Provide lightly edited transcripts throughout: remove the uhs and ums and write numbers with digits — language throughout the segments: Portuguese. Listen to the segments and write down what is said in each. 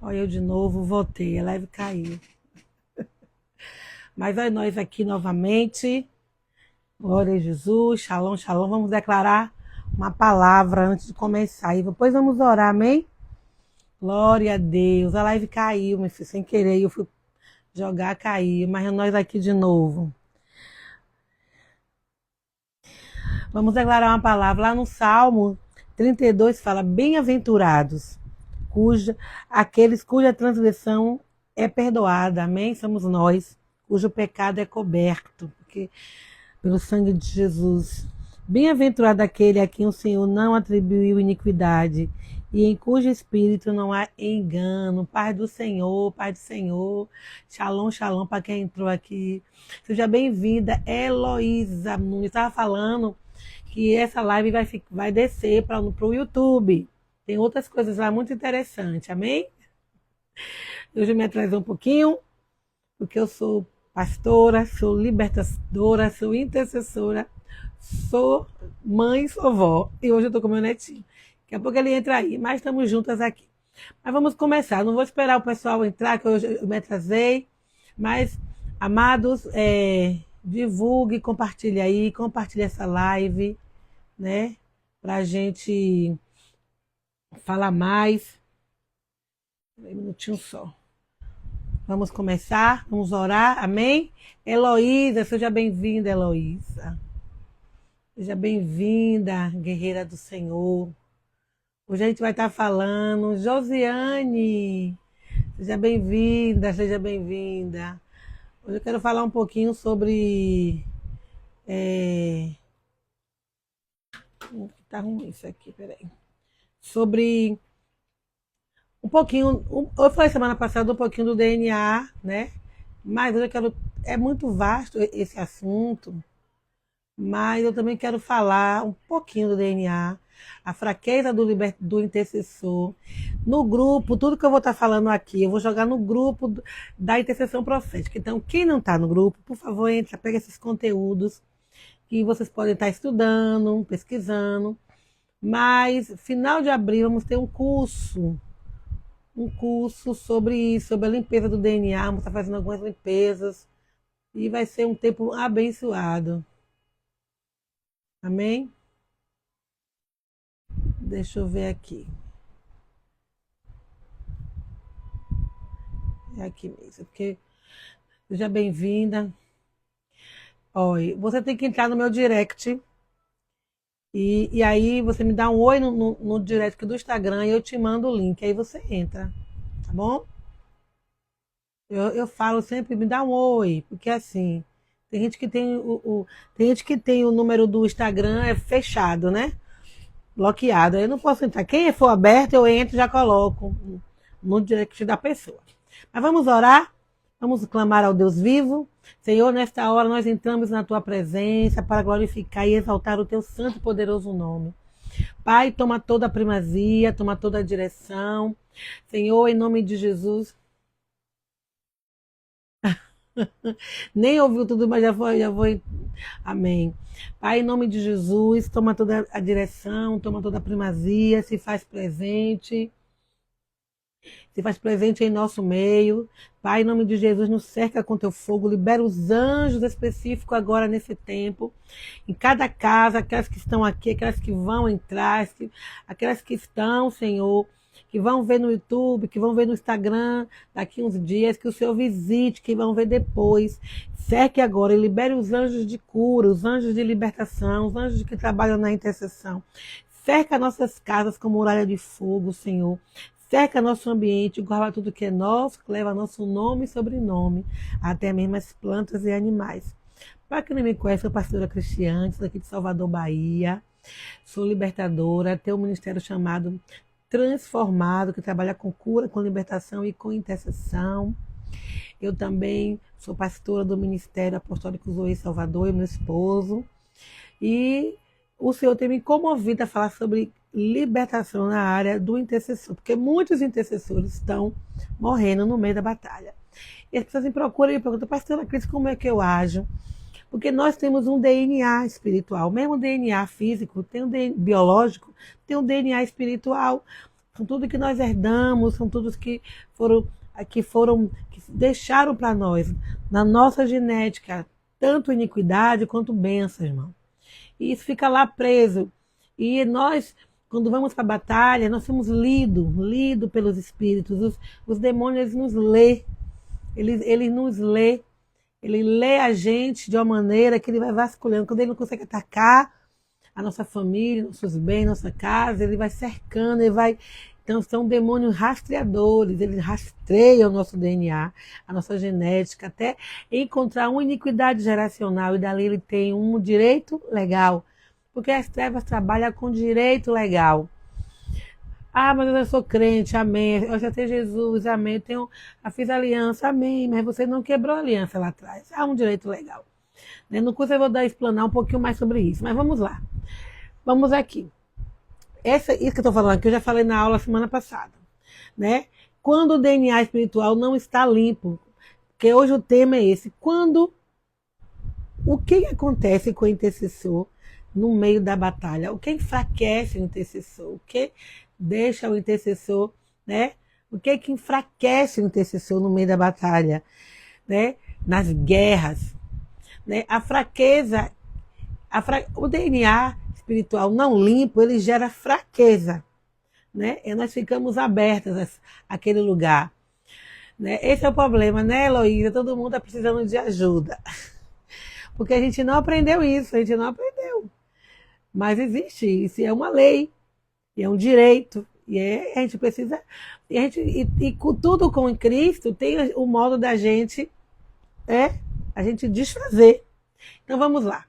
Olha, eu de novo voltei, a live caiu. Mas olha nós aqui novamente. Glória a Jesus, shalom, shalom. Vamos declarar uma palavra antes de começar. E depois vamos orar, amém? Glória a Deus. A live caiu, meu filho, sem querer. Eu fui jogar, caiu. Mas nós aqui de novo. Vamos declarar uma palavra. Lá no Salmo 32 fala: bem-aventurados aqueles cuja transgressão é perdoada, amém? Somos nós, cujo pecado é coberto pelo sangue de Jesus. Bem-aventurado aquele a quem o Senhor não atribuiu iniquidade e em cujo espírito não há engano. Paz do Senhor, paz do Senhor. Shalom, shalom para quem entrou aqui. Seja bem-vinda, Heloísa Nunes. Estava falando que essa live vai descer para o YouTube. Tem outras coisas lá muito interessantes, amém? Hoje eu me atrasei um pouquinho, porque eu sou pastora, sou libertadora, sou intercessora, sou mãe, sou vó. E hoje eu estou com meu netinho. Daqui a pouco ele entra aí, mas estamos juntas aqui. Mas vamos começar. Não vou esperar o pessoal entrar, que hoje eu me atrasei. Mas, amados, divulgue, compartilhe aí, compartilhe essa live, né? Pra gente falar mais. Um minutinho só. Vamos começar, vamos orar, amém? Heloísa, seja bem-vinda, Heloísa. Seja bem-vinda, guerreira do Senhor. Hoje a gente vai estar falando, Josiane, seja bem-vinda, seja bem-vinda. Hoje eu quero falar um pouquinho sobre... Tá ruim isso aqui, peraí. Sobre... um pouquinho, eu falei semana passada um pouquinho do DNA, né? Mas hoje eu quero, é muito vasto esse assunto, mas eu também quero falar um pouquinho do DNA, a fraqueza do intercessor. No grupo, tudo que eu vou estar falando aqui, eu vou jogar no grupo da intercessão profética. Então, quem não está no grupo, por favor, entra, pega esses conteúdos que vocês podem estar estudando, pesquisando. Mas, final de abril, vamos ter um curso sobre isso, sobre a limpeza do DNA. Vamos estar fazendo algumas limpezas e vai ser um tempo abençoado. Amém? Deixa eu ver aqui. É aqui mesmo, porque seja bem-vinda. Olha, você tem que entrar no meu direct e aí você me dá um oi no direct do Instagram e eu te mando o link. Aí você entra, tá bom? Eu falo sempre, me dá um oi, porque assim, tem gente que tem gente que tem o número do Instagram fechado, né? Bloqueado. Aí eu não posso entrar. Quem for aberto, eu entro e já coloco no direct da pessoa. Mas vamos orar, vamos clamar ao Deus vivo. Senhor, nesta hora nós entramos na tua presença para glorificar e exaltar o teu santo e poderoso nome. Pai, toma toda a primazia, toma toda a direção. Senhor, em nome de Jesus. Nem ouviu tudo, mas já foi. Amém. Pai, em nome de Jesus, toma toda a direção, toma toda a primazia, se faz presente em nosso meio. Pai, em nome de Jesus, nos cerca com teu fogo, libera os anjos específicos agora nesse tempo, em cada casa, aquelas que estão aqui, aquelas que vão entrar, aquelas que estão, Senhor, que vão ver no YouTube, que vão ver no Instagram daqui uns dias, que o Senhor visite, que vão ver depois. Cerque agora e libere os anjos de cura, os anjos de libertação, os anjos que trabalham na intercessão. Cerca nossas casas com muralha de fogo, Senhor. Cerca nosso ambiente, guarda tudo que é nosso, que leva nosso nome e sobrenome, até mesmo as plantas e animais. Para quem não me conhece, sou pastora Cristiane, sou daqui de Salvador, Bahia. Sou libertadora, tenho um ministério chamado Transformado, que trabalha com cura, com libertação e com intercessão. Eu também sou pastora do Ministério Apostólico Zoe Salvador, e meu esposo. E o Senhor tem me comovido a falar sobre libertação na área do intercessor, porque muitos intercessores estão morrendo no meio da batalha. E as pessoas me procuram e me perguntam, pastora Cris, como é que eu ajo? Porque nós temos um DNA espiritual, mesmo DNA físico, tem um DNA biológico, tem um DNA espiritual. são tudo que nós herdamos, são todos que deixaram para nós, na nossa genética, tanto iniquidade quanto bênção, irmão. E isso fica lá preso. E nós, quando vamos para a batalha, nós somos lido pelos espíritos. Os demônios nos lê. Ele nos lê. Ele lê a gente de uma maneira que ele vai vasculhando. Quando ele não consegue atacar a nossa família, nossos bens, nossa casa, ele vai cercando, ele vai... Então são demônios rastreadores, eles rastreiam o nosso DNA, a nossa genética, até encontrar uma iniquidade geracional, e dali ele tem um direito legal, porque as trevas trabalham com direito legal. Ah, mas eu sou crente, amém, eu já tenho Jesus, amém, eu fiz aliança, amém, mas você não quebrou a aliança lá atrás, há um direito legal. No curso eu vou explanar um pouquinho mais sobre isso, mas vamos lá. Vamos aqui. Isso que eu estou falando aqui, eu já falei na aula semana passada. Né? Quando o DNA espiritual não está limpo, porque hoje o tema é esse. O que acontece com o intercessor no meio da batalha? O que enfraquece o intercessor? O que deixa o intercessor, né? O que enfraquece o intercessor no meio da batalha? Né? Nas guerras. Né? A fraqueza, o DNA espiritual não limpo, ele gera fraqueza, né? E nós ficamos abertas àquele lugar, né? Esse é o problema, né, Heloísa? Todo mundo está precisando de ajuda, porque a gente não aprendeu isso, a gente não aprendeu, mas existe isso, é uma lei, é um direito, e a gente precisa, e tudo com Cristo tem o modo da gente, a gente desfazer. Então vamos lá.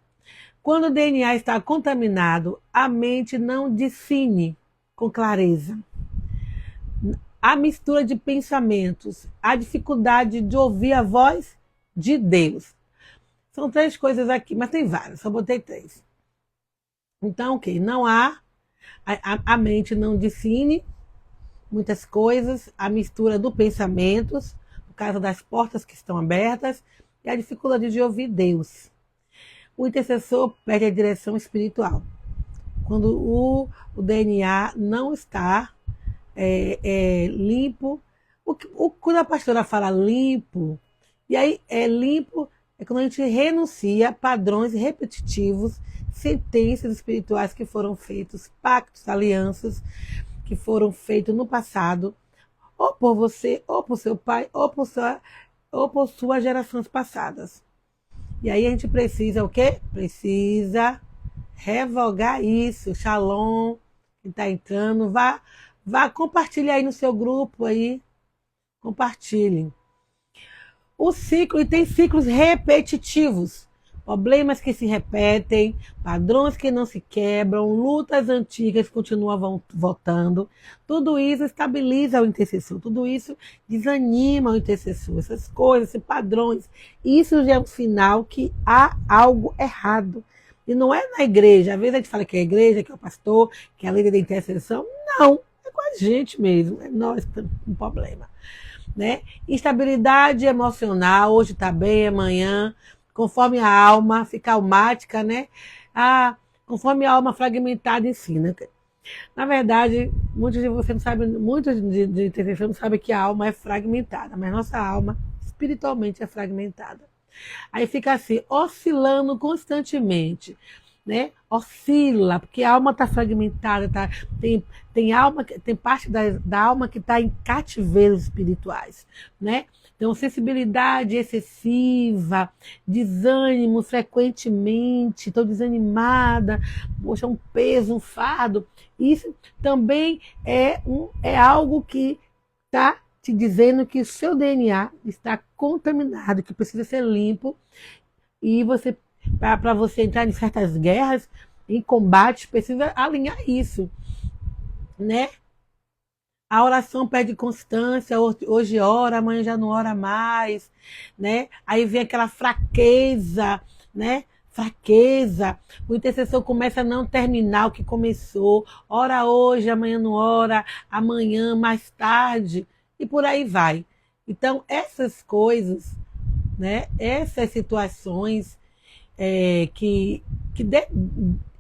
Quando o DNA está contaminado, a mente não discerne com clareza. A mistura de pensamentos, a dificuldade de ouvir a voz de Deus. São 3 coisas aqui, mas tem várias, só botei 3. Então, ok, não há, a mente não discerne muitas coisas, a mistura dos pensamentos, por causa das portas que estão abertas, e a dificuldade de ouvir Deus. O intercessor perde a direção espiritual. Quando o DNA não está limpo, quando a pastora fala limpo, e aí limpo é quando a gente renuncia a padrões repetitivos, sentenças espirituais que foram feitos, pactos, alianças que foram feitos no passado, ou por você, ou por seu pai, ou por suas gerações passadas. E aí a gente precisa o quê? Precisa revogar isso. Shalom, que está entrando. Vá compartilhar aí no seu grupo aí. Compartilhem. O ciclo, e tem ciclos repetitivos. Problemas que se repetem, padrões que não se quebram, lutas antigas que continuam voltando. Tudo isso estabiliza o intercessor, tudo isso desanima o intercessor. Essas coisas, esses padrões, isso já é um sinal que há algo errado. E não é na igreja, às vezes a gente fala que é a igreja, que é o pastor, que é a líder da intercessão. Não, é com a gente mesmo, é nós que temos um problema. Né? Instabilidade emocional, hoje está bem, amanhã... Conforme a alma fica almática, né? Conforme a alma fragmentada ensina. Na verdade, muitos de vocês não sabem, muitos de intercessão não sabem que a alma é fragmentada, mas nossa alma espiritualmente é fragmentada. Aí fica assim, oscilando constantemente, né? Oscila, porque a alma está fragmentada, tem parte da alma que está em cativeiros espirituais, né? Então, sensibilidade excessiva, desânimo frequentemente, estou desanimada, poxa, um peso, um fardo. Isso também é algo que está te dizendo que o seu DNA está contaminado, que precisa ser limpo. E para você entrar em certas guerras, em combates, precisa alinhar isso, né? A oração perde constância, hoje ora, amanhã já não ora mais, né? Aí vem aquela fraqueza, né? Fraqueza. O intercessor começa a não terminar o que começou. Ora hoje, amanhã não ora, amanhã, mais tarde, e por aí vai. Então, essas coisas, né? Essas situações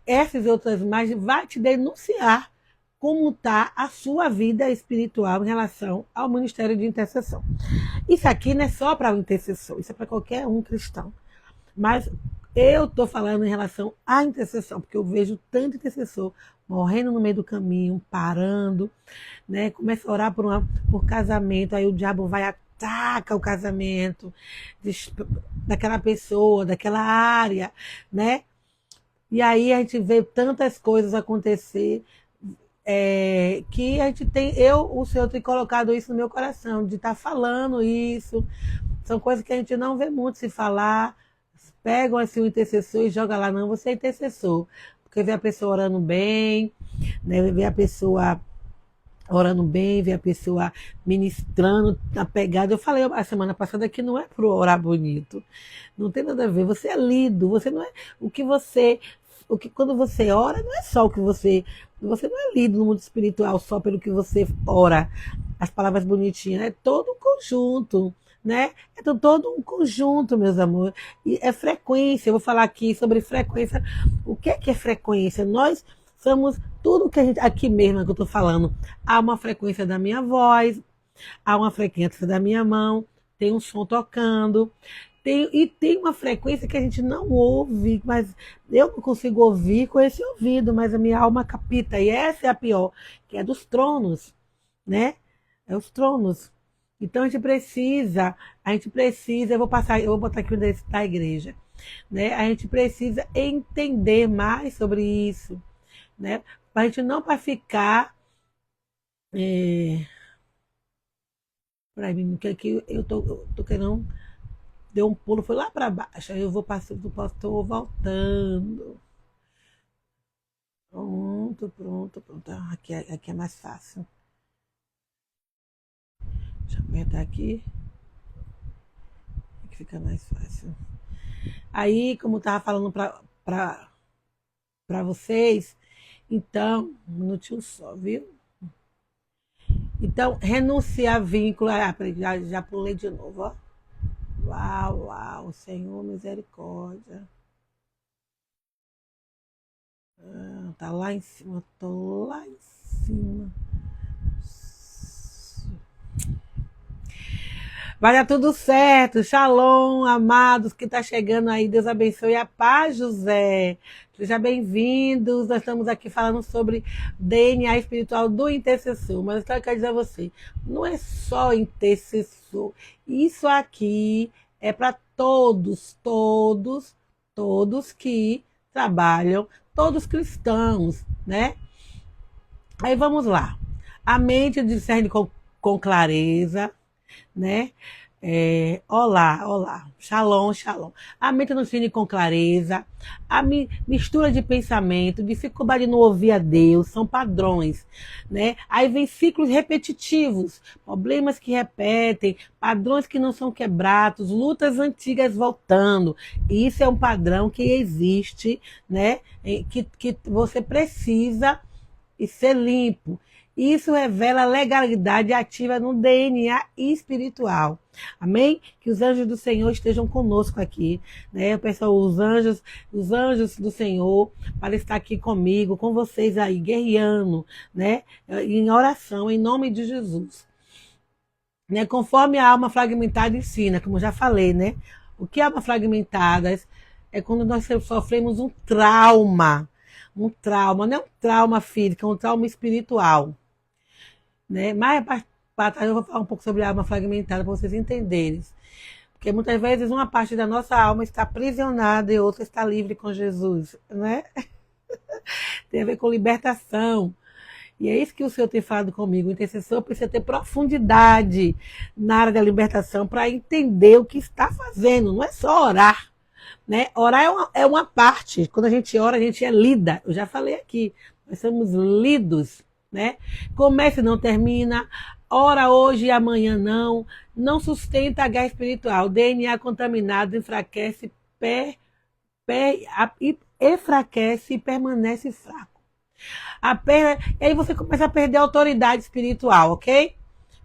essas e outras mais, vai te denunciar como está a sua vida espiritual em relação ao ministério de intercessão. Isso aqui não é só para o intercessor, isso é para qualquer um cristão. Mas eu estou falando em relação à intercessão, porque eu vejo tanto intercessor morrendo no meio do caminho, parando, né? Começa a orar por casamento, aí o diabo vai ataca o casamento daquela pessoa, daquela área, né? E aí a gente vê tantas coisas acontecer que a gente tem, o Senhor tem colocado isso no meu coração, de estar falando isso. São coisas que a gente não vê muito se falar. Pegam assim o intercessor e jogam lá, não, você é intercessor. Porque vê a pessoa orando bem, né? Vê a pessoa orando bem, vê a pessoa ministrando na pegada. Eu falei a semana passada que não é para orar bonito. Não tem nada a ver. Você é lido, você não é quando você ora, não é só o que você não é lido no mundo espiritual só pelo que você ora, as palavras bonitinhas, é todo um conjunto, né? É todo um conjunto, meus amores. E é frequência, eu vou falar aqui sobre frequência. O que é frequência? Nós somos tudo que a gente, aqui mesmo que eu estou falando, há uma frequência da minha voz, há uma frequência da minha mão, tem um som tocando, tem uma frequência que a gente não ouve, mas eu não consigo ouvir com esse ouvido, mas a minha alma capta, e essa é a pior, que é dos tronos, né? É os tronos. Então a gente precisa, eu vou botar aqui o endereço da igreja, né? A gente precisa entender mais sobre isso, né? Para a gente não para ficar para mim, que aqui eu tô querendo. Deu um pulo, foi lá para baixo. Aí eu vou passando do pastor, voltando. Pronto. Aqui é mais fácil. Deixa eu apertar aqui. Que fica mais fácil. Aí, como eu estava falando para vocês, então, um minutinho só, viu? Então, renunciar vínculo. Já pulei de novo, ó. Uau, Senhor, misericórdia. Tá lá em cima, tô lá em cima. Vai dar tudo certo. Shalom, amados que tá chegando aí. Deus abençoe. A paz, José. Seja bem-vindos. Nós estamos aqui falando sobre DNA espiritual do intercessor. Mas eu quero dizer a você, não é só intercessor. Isso aqui é para todos que trabalham, todos cristãos, né? Aí vamos lá. A mente discerne com clareza, né? Olá, shalom. A mente não define com clareza, a mistura de pensamento, dificuldade de não ouvir a Deus, são padrões, né? Aí vem ciclos repetitivos, problemas que repetem, padrões que não são quebrados, lutas antigas voltando. E isso é um padrão que existe, né? Que você precisa ser limpo. Isso revela a legalidade ativa no DNA espiritual. Amém? Que os anjos do Senhor estejam conosco aqui, né? Pessoal, os anjos do Senhor, para estar aqui comigo, com vocês aí, guerreando, né? Em oração, em nome de Jesus. Né? Conforme a alma fragmentada ensina, como já falei, né? O que é alma fragmentada? É quando nós sofremos um trauma. Um trauma, não é um trauma físico, é um trauma espiritual. Né? Mais para trás eu vou falar um pouco sobre a alma fragmentada para vocês entenderem. Porque muitas vezes uma parte da nossa alma está aprisionada e outra está livre com Jesus. Né? Tem a ver com libertação. E é isso que o Senhor tem falado comigo. O intercessor precisa ter profundidade na área da libertação para entender o que está fazendo. Não é só orar. Né? Orar é uma parte. Quando a gente ora, a gente é lida. Eu já falei aqui. Nós somos lidos. Né? Começa e não termina. Ora hoje e amanhã não. Não sustenta a guerra espiritual. DNA contaminado enfraquece, enfraquece e permanece fraco. E aí você começa a perder a autoridade espiritual, ok?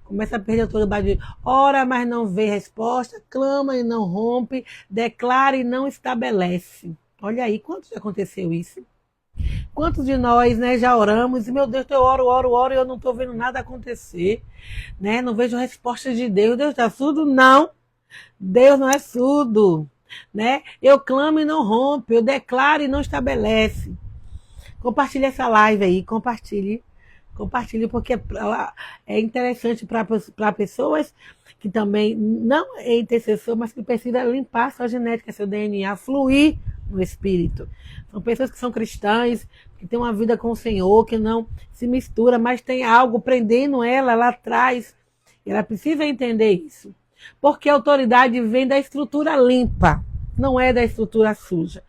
Começa a perder a autoridade. Ora, mas não vê resposta. Clama e não rompe. Declara e não estabelece. Olha aí, quanto já aconteceu isso? quantos de nós, né, já oramos e, meu Deus, eu oro e eu não estou vendo nada acontecer, né? Não vejo resposta de Deus. Deus está surdo? Não. Deus não é surdo, né? Eu clamo e não rompe, eu declaro e não estabelece. Compartilhe essa live aí, compartilhe, porque é interessante para pessoas que também não é intercessor, mas que precisa limpar sua genética, seu DNA, fluir no espírito. São pessoas que são cristãs, que têm uma vida com o Senhor, que não se mistura, mas tem algo prendendo ela lá atrás. Ela precisa entender isso. Porque a autoridade vem da estrutura limpa, não é da estrutura suja.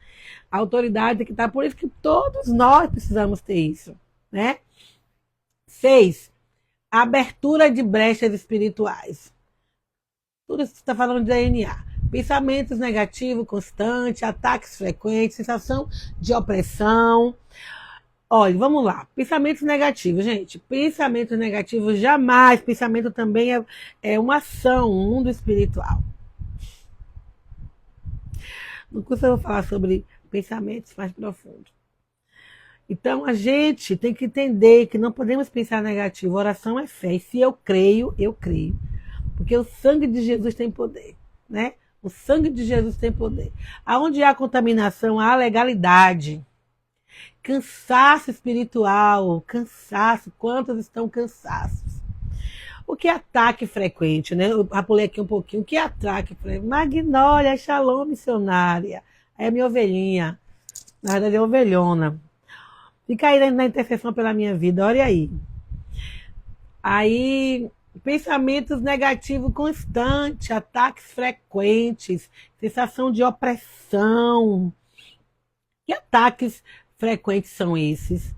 A autoridade que está, por isso que todos nós precisamos ter isso, né? 6. Abertura de brechas espirituais. Tudo isso está falando de DNA. Pensamentos negativos constantes, ataques frequentes, sensação de opressão. Olha, vamos lá. Pensamentos negativos, gente. Pensamentos negativos jamais. Pensamento também é uma ação, um mundo espiritual. No curso eu vou falar sobre pensamentos mais profundos. Então, a gente tem que entender que não podemos pensar negativo. Oração é fé. E se eu creio, eu creio. Porque o sangue de Jesus tem poder, né? O sangue de Jesus tem poder. Aonde há contaminação, há legalidade. Cansaço espiritual, cansaço. Quantos estão cansados? O que é ataque frequente, né? Eu pulei aqui um pouquinho. O que é ataque frequente? Magnólia, Shalom missionária. É minha ovelhinha. Na verdade é ovelhona. Fica aí na intercessão pela minha vida, olha aí. Aí, pensamentos negativos constantes, ataques frequentes, sensação de opressão. Que ataques frequentes são esses,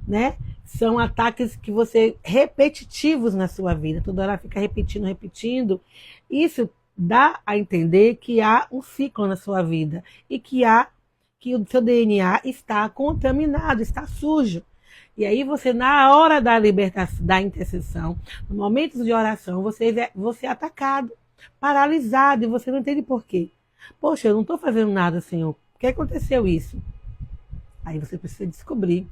né? São ataques que você repetitivos na sua vida, toda hora fica repetindo. Isso dá a entender que há um ciclo na sua vida e que o seu DNA está contaminado, está sujo. E aí você, na hora da libertação, da intercessão, no momento de oração, você é atacado, paralisado, e você não entende por quê. Poxa, eu não estou fazendo nada, Senhor. Por que aconteceu isso? Aí você precisa descobrir.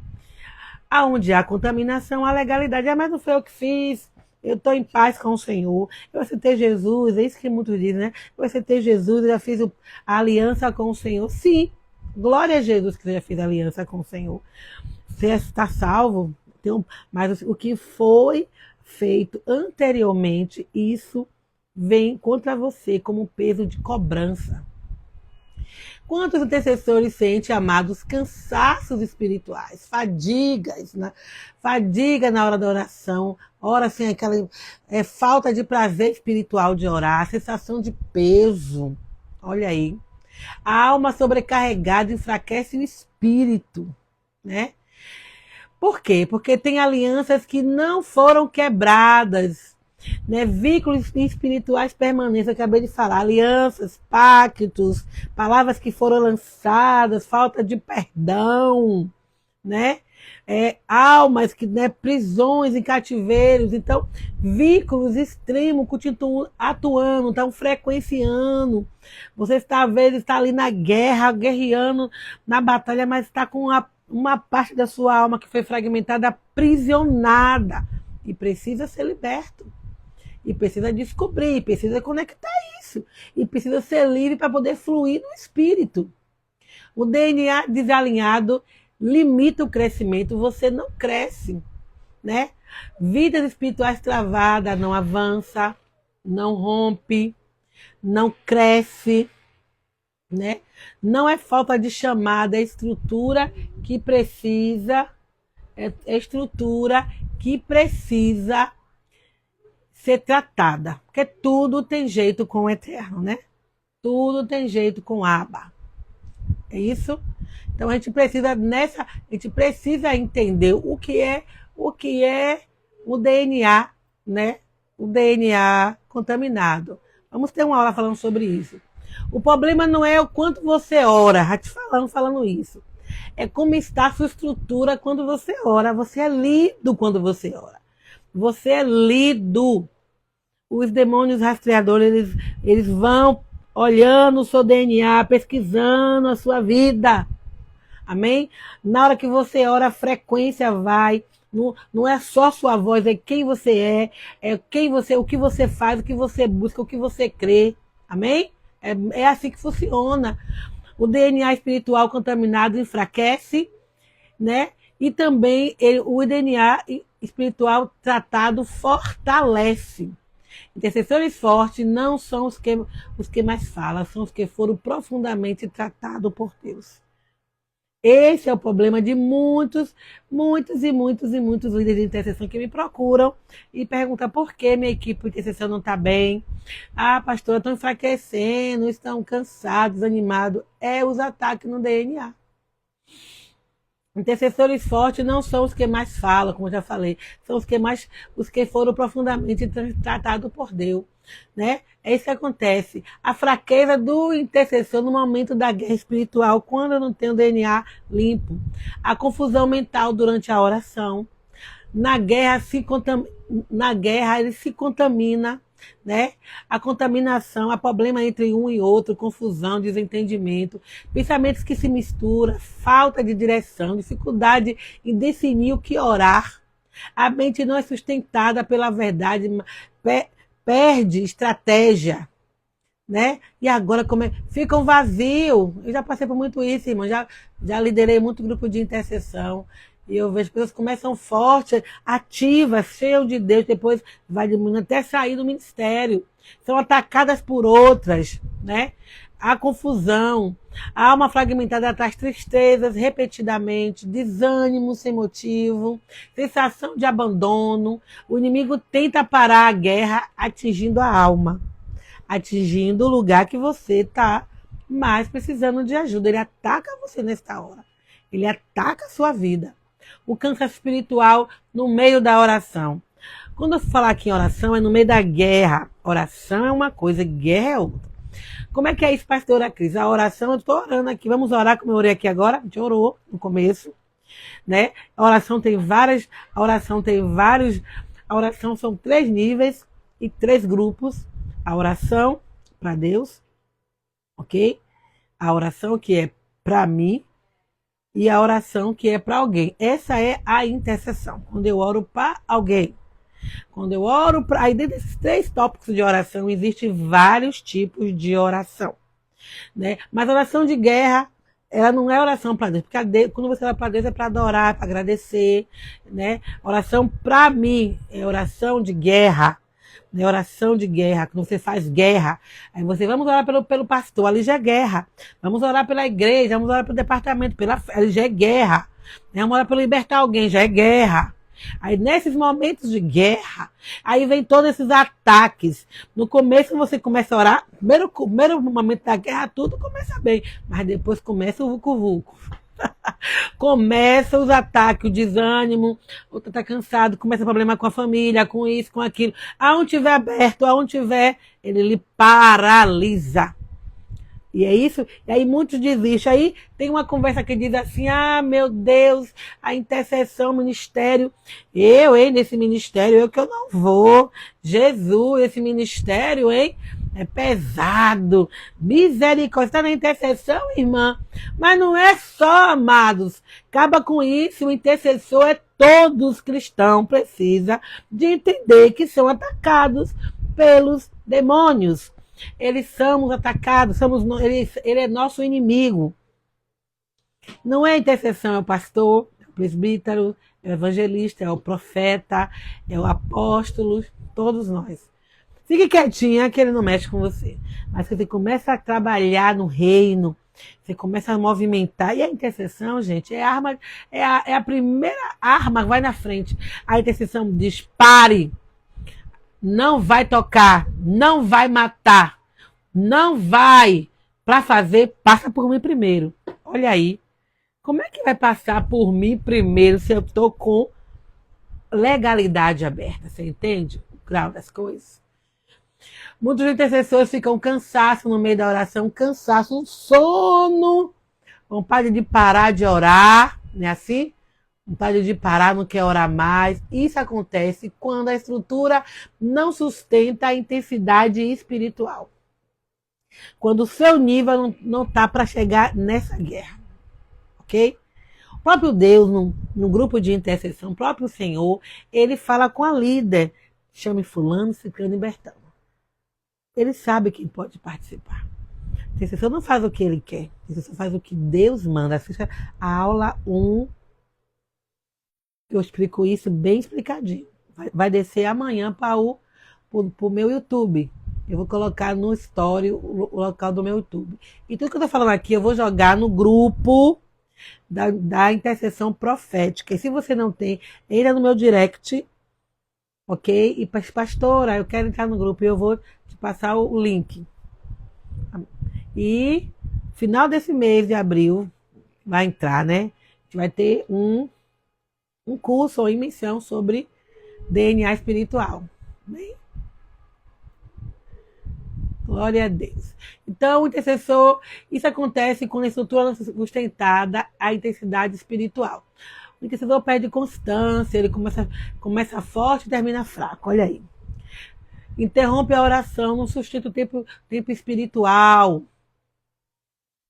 Aonde há contaminação, há legalidade. Ah, mas não foi eu que fiz. Eu estou em paz com o Senhor. Eu aceitei Jesus, é isso que muitos dizem, né? Eu aceitei Jesus, eu já fiz a aliança com o Senhor. Sim, glória a Jesus que você já fez a aliança com o Senhor. Você está salvo, mas o que foi feito anteriormente, isso vem contra você como peso de cobrança. Quantos intercessores sentem, amados, cansaços espirituais, fadigas, né? Fadiga na hora da oração, ora sem aquela falta de prazer espiritual de orar, sensação de peso, olha aí. A alma sobrecarregada enfraquece o espírito, né? Por quê? Porque tem alianças que não foram quebradas, né? Vínculos espirituais permanentes, eu acabei de falar, alianças, pactos, palavras que foram lançadas, falta de perdão, né? Almas, né? Prisões em cativeiros, então, vínculos extremos continuam atuando, estão frequenciando. Você às vezes está ali na guerra, guerreando na batalha, mas está com uma parte da sua alma que foi fragmentada, aprisionada, e precisa ser liberto. E precisa descobrir, precisa conectar isso. E precisa ser livre para poder fluir no espírito. O DNA desalinhado limita o crescimento, você não cresce, né? Vidas espirituais travadas, não avança, não rompe, não cresce, né? Não é falta de chamada, é estrutura que precisa, ser tratada, porque tudo tem jeito com o eterno, né? Tudo tem jeito com Abba. É isso? Então a gente precisa entender o que é o DNA, né? O DNA contaminado. Vamos ter uma aula falando sobre isso. O problema não é o quanto você ora, já te falando isso. É como está a sua estrutura quando você ora. Você é lido quando você ora. Você é lido. Os demônios rastreadores, eles vão olhando o seu DNA, pesquisando a sua vida. Amém? Na hora que você ora, a frequência vai. Não é só sua voz, é quem você é quem você, o que você faz, o que você busca, o que você crê. Amém? É assim que funciona. O DNA espiritual contaminado enfraquece, né? E também o DNA espiritual tratado fortalece. Intercessores fortes não são os que mais falam, são os que foram profundamente tratados por Deus. Esse é o problema de muitos líderes de intercessão que me procuram e perguntam por que minha equipe de intercessão não está bem. Ah, pastora, estão enfraquecendo, estão cansados, desanimados. É os ataques no DNA. Intercessores fortes não são os que mais falam, como eu já falei, são os que foram profundamente tratados por Deus, né? É isso que acontece. A fraqueza do intercessor no momento da guerra espiritual, quando eu não tenho DNA limpo. A confusão mental durante a oração. Na guerra ele se contamina, né? A contaminação, há problema entre um e outro, confusão, desentendimento, pensamentos que se misturam, falta de direção, dificuldade em definir o que orar. A mente não é sustentada pela verdade, perde estratégia, né? E agora fica um vazio. Eu já passei por muito isso, irmão. Já liderei muito grupo de intercessão. E eu vejo que pessoas começam fortes, ativas, cheias de Deus, depois vai diminuindo até sair do ministério. São atacadas por outras, né? Há confusão, há uma fragmentada traz tristezas repetidamente, desânimo sem motivo, sensação de abandono. O inimigo tenta parar a guerra atingindo a alma, atingindo o lugar que você está mais precisando de ajuda. Ele ataca você nesta hora. Ele ataca a sua vida. O cansaço espiritual no meio da oração. Quando eu falar aqui em oração, é no meio da guerra. Oração é uma coisa, guerra é outra. Como é que é isso, pastora Cris? A oração, eu estou orando aqui. Vamos orar como eu orei aqui agora? A gente orou no começo, né? A oração tem vários. A oração são 3 níveis e 3 grupos. A oração para Deus, ok? A oração que é para mim, e a oração que é para alguém. Essa é a intercessão. Quando eu oro para alguém. Quando eu oro para... Aí dentro desses 3 tópicos de oração, existem vários tipos de oração, né? Mas a oração de guerra, ela não é oração para Deus. Porque quando você ora para Deus é para adorar, para agradecer, né? Oração para mim é oração de guerra. Né, oração de guerra, quando você faz guerra, aí vamos orar pelo pastor, ali já é guerra. Vamos orar pela igreja, vamos orar pelo departamento, ali já é guerra. Né, vamos orar para libertar alguém, já é guerra. Aí nesses momentos de guerra, aí vem todos esses ataques. No começo você começa a orar, primeiro momento da guerra tudo começa bem, mas depois começa o vucu-vucu. Começa os ataques, o desânimo, o outro está cansado, começa problema com a família, com isso, com aquilo. Aonde tiver aberto, aonde tiver, ele lhe paralisa. E é isso. E aí muitos desistem. Aí tem uma conversa que diz assim, ah, meu Deus, a intercessão, o ministério. Nesse ministério, eu que eu não vou. Jesus, esse ministério, é pesado. Misericórdia. Está na intercessão, irmã? Mas não é só, amados. Acaba com isso. O intercessor é todos cristãos. Precisa de entender que são atacados pelos demônios. Eles somos atacados. Ele é nosso inimigo. Não é a intercessão, é o pastor, é o presbítero, é o evangelista, é o profeta, é o apóstolo. Todos nós. Fique quietinha que ele não mexe com você. Mas você começa a trabalhar no reino, você começa a movimentar. E a intercessão, gente, é a primeira arma que vai na frente. A intercessão diz, pare. Não vai tocar, não vai matar, não vai. Para fazer, passa por mim primeiro. Olha aí. Como é que vai passar por mim primeiro se eu estou com legalidade aberta? Você entende o grau das coisas? Muitos intercessores ficam cansados no meio da oração, cansaço, sono, vontade de parar de orar, não é assim? Vontade de parar, não quer orar mais. Isso acontece quando a estrutura não sustenta a intensidade espiritual. Quando o seu nível não está para chegar nessa guerra. ok? O próprio Deus, no grupo de intercessão, o próprio Senhor, ele fala com a líder. Chame fulano, ciclano e bertano. Ele sabe quem pode participar. O intercessor não faz o que ele quer. O intercessor faz o que Deus manda. Assista a aula 1, que eu explico isso bem explicadinho. Vai descer amanhã para o meu YouTube. Eu vou colocar no story o local do meu YouTube. E tudo que eu estou falando aqui, eu vou jogar no grupo da intercessão profética. E se você não tem, entra no meu direct, ok? E pastora, eu quero entrar no grupo e eu vou te passar o link. E final desse mês de abril, vai entrar, né? A gente vai ter um curso ou imersão sobre DNA espiritual. Bem? Glória a Deus. Então, o intercessor, isso acontece quando a estrutura não é sustentada à intensidade espiritual. O intercessor perde constância, ele começa forte e termina fraco. Olha aí. Interrompe a oração, não sustenta o tempo espiritual.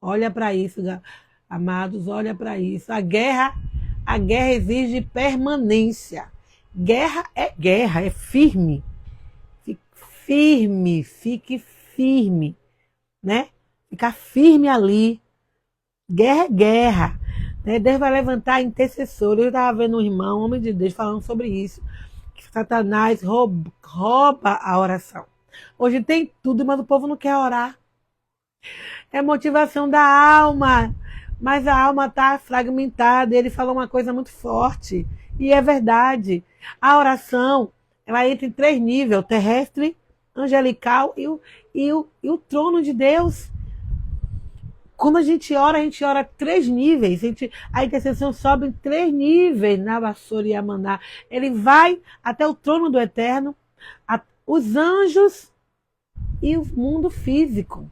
Olha para isso, amados, olha para isso. A guerra exige permanência. Guerra, é firme. Fique firme, né? Ficar firme ali. Guerra é guerra. Né? Deus vai levantar intercessores. Eu estava vendo um irmão, um homem de Deus, falando sobre isso. Que Satanás rouba a oração. Hoje tem tudo, mas o povo não quer orar. É motivação da alma. Mas a alma está fragmentada. Ele falou uma coisa muito forte. E é verdade. A oração, ela entra em 3 níveis. Terrestre, angelical e o trono de Deus. Quando a gente ora 3 níveis. A intercessão sobe em 3 níveis na vassoura e Amaná. Ele vai até o trono do eterno, os anjos e o mundo físico.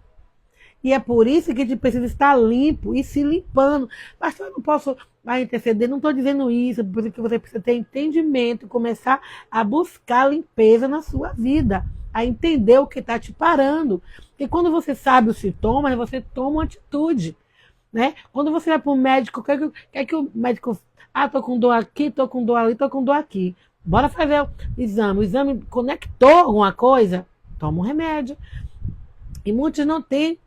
E é por isso que a gente precisa estar limpo e se limpando. Pastor, eu não posso interceder, não estou dizendo isso, porque você precisa ter entendimento, começar a buscar limpeza na sua vida, a entender o que está te parando. E quando você sabe os sintomas, você toma uma atitude. Né? Quando você vai para o médico, quer que o médico... estou com dor aqui, estou com dor ali, estou com dor aqui. Bora fazer o exame. O exame conectou alguma coisa? Toma um remédio. E muitos não têm.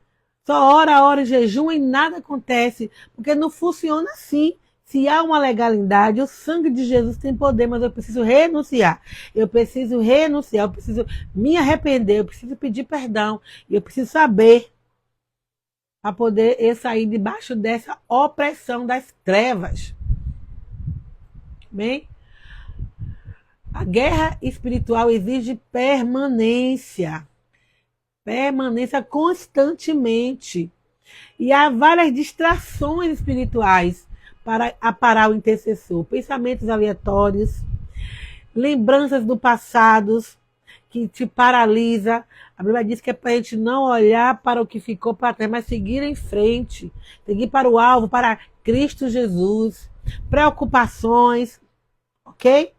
Só ora em jejum e nada acontece. Porque não funciona assim. Se há uma legalidade, o sangue de Jesus tem poder, mas eu preciso renunciar. Eu preciso me arrepender, eu preciso pedir perdão. E eu preciso saber para poder sair debaixo dessa opressão das trevas. Bem? A guerra espiritual exige permanência. Permanência constantemente. E há várias distrações espirituais para aparar o intercessor. Pensamentos aleatórios, lembranças do passado que te paralisa. A Bíblia diz que é para a gente não olhar para o que ficou para trás, mas seguir em frente. Seguir para o alvo, para Cristo Jesus. Preocupações, ok?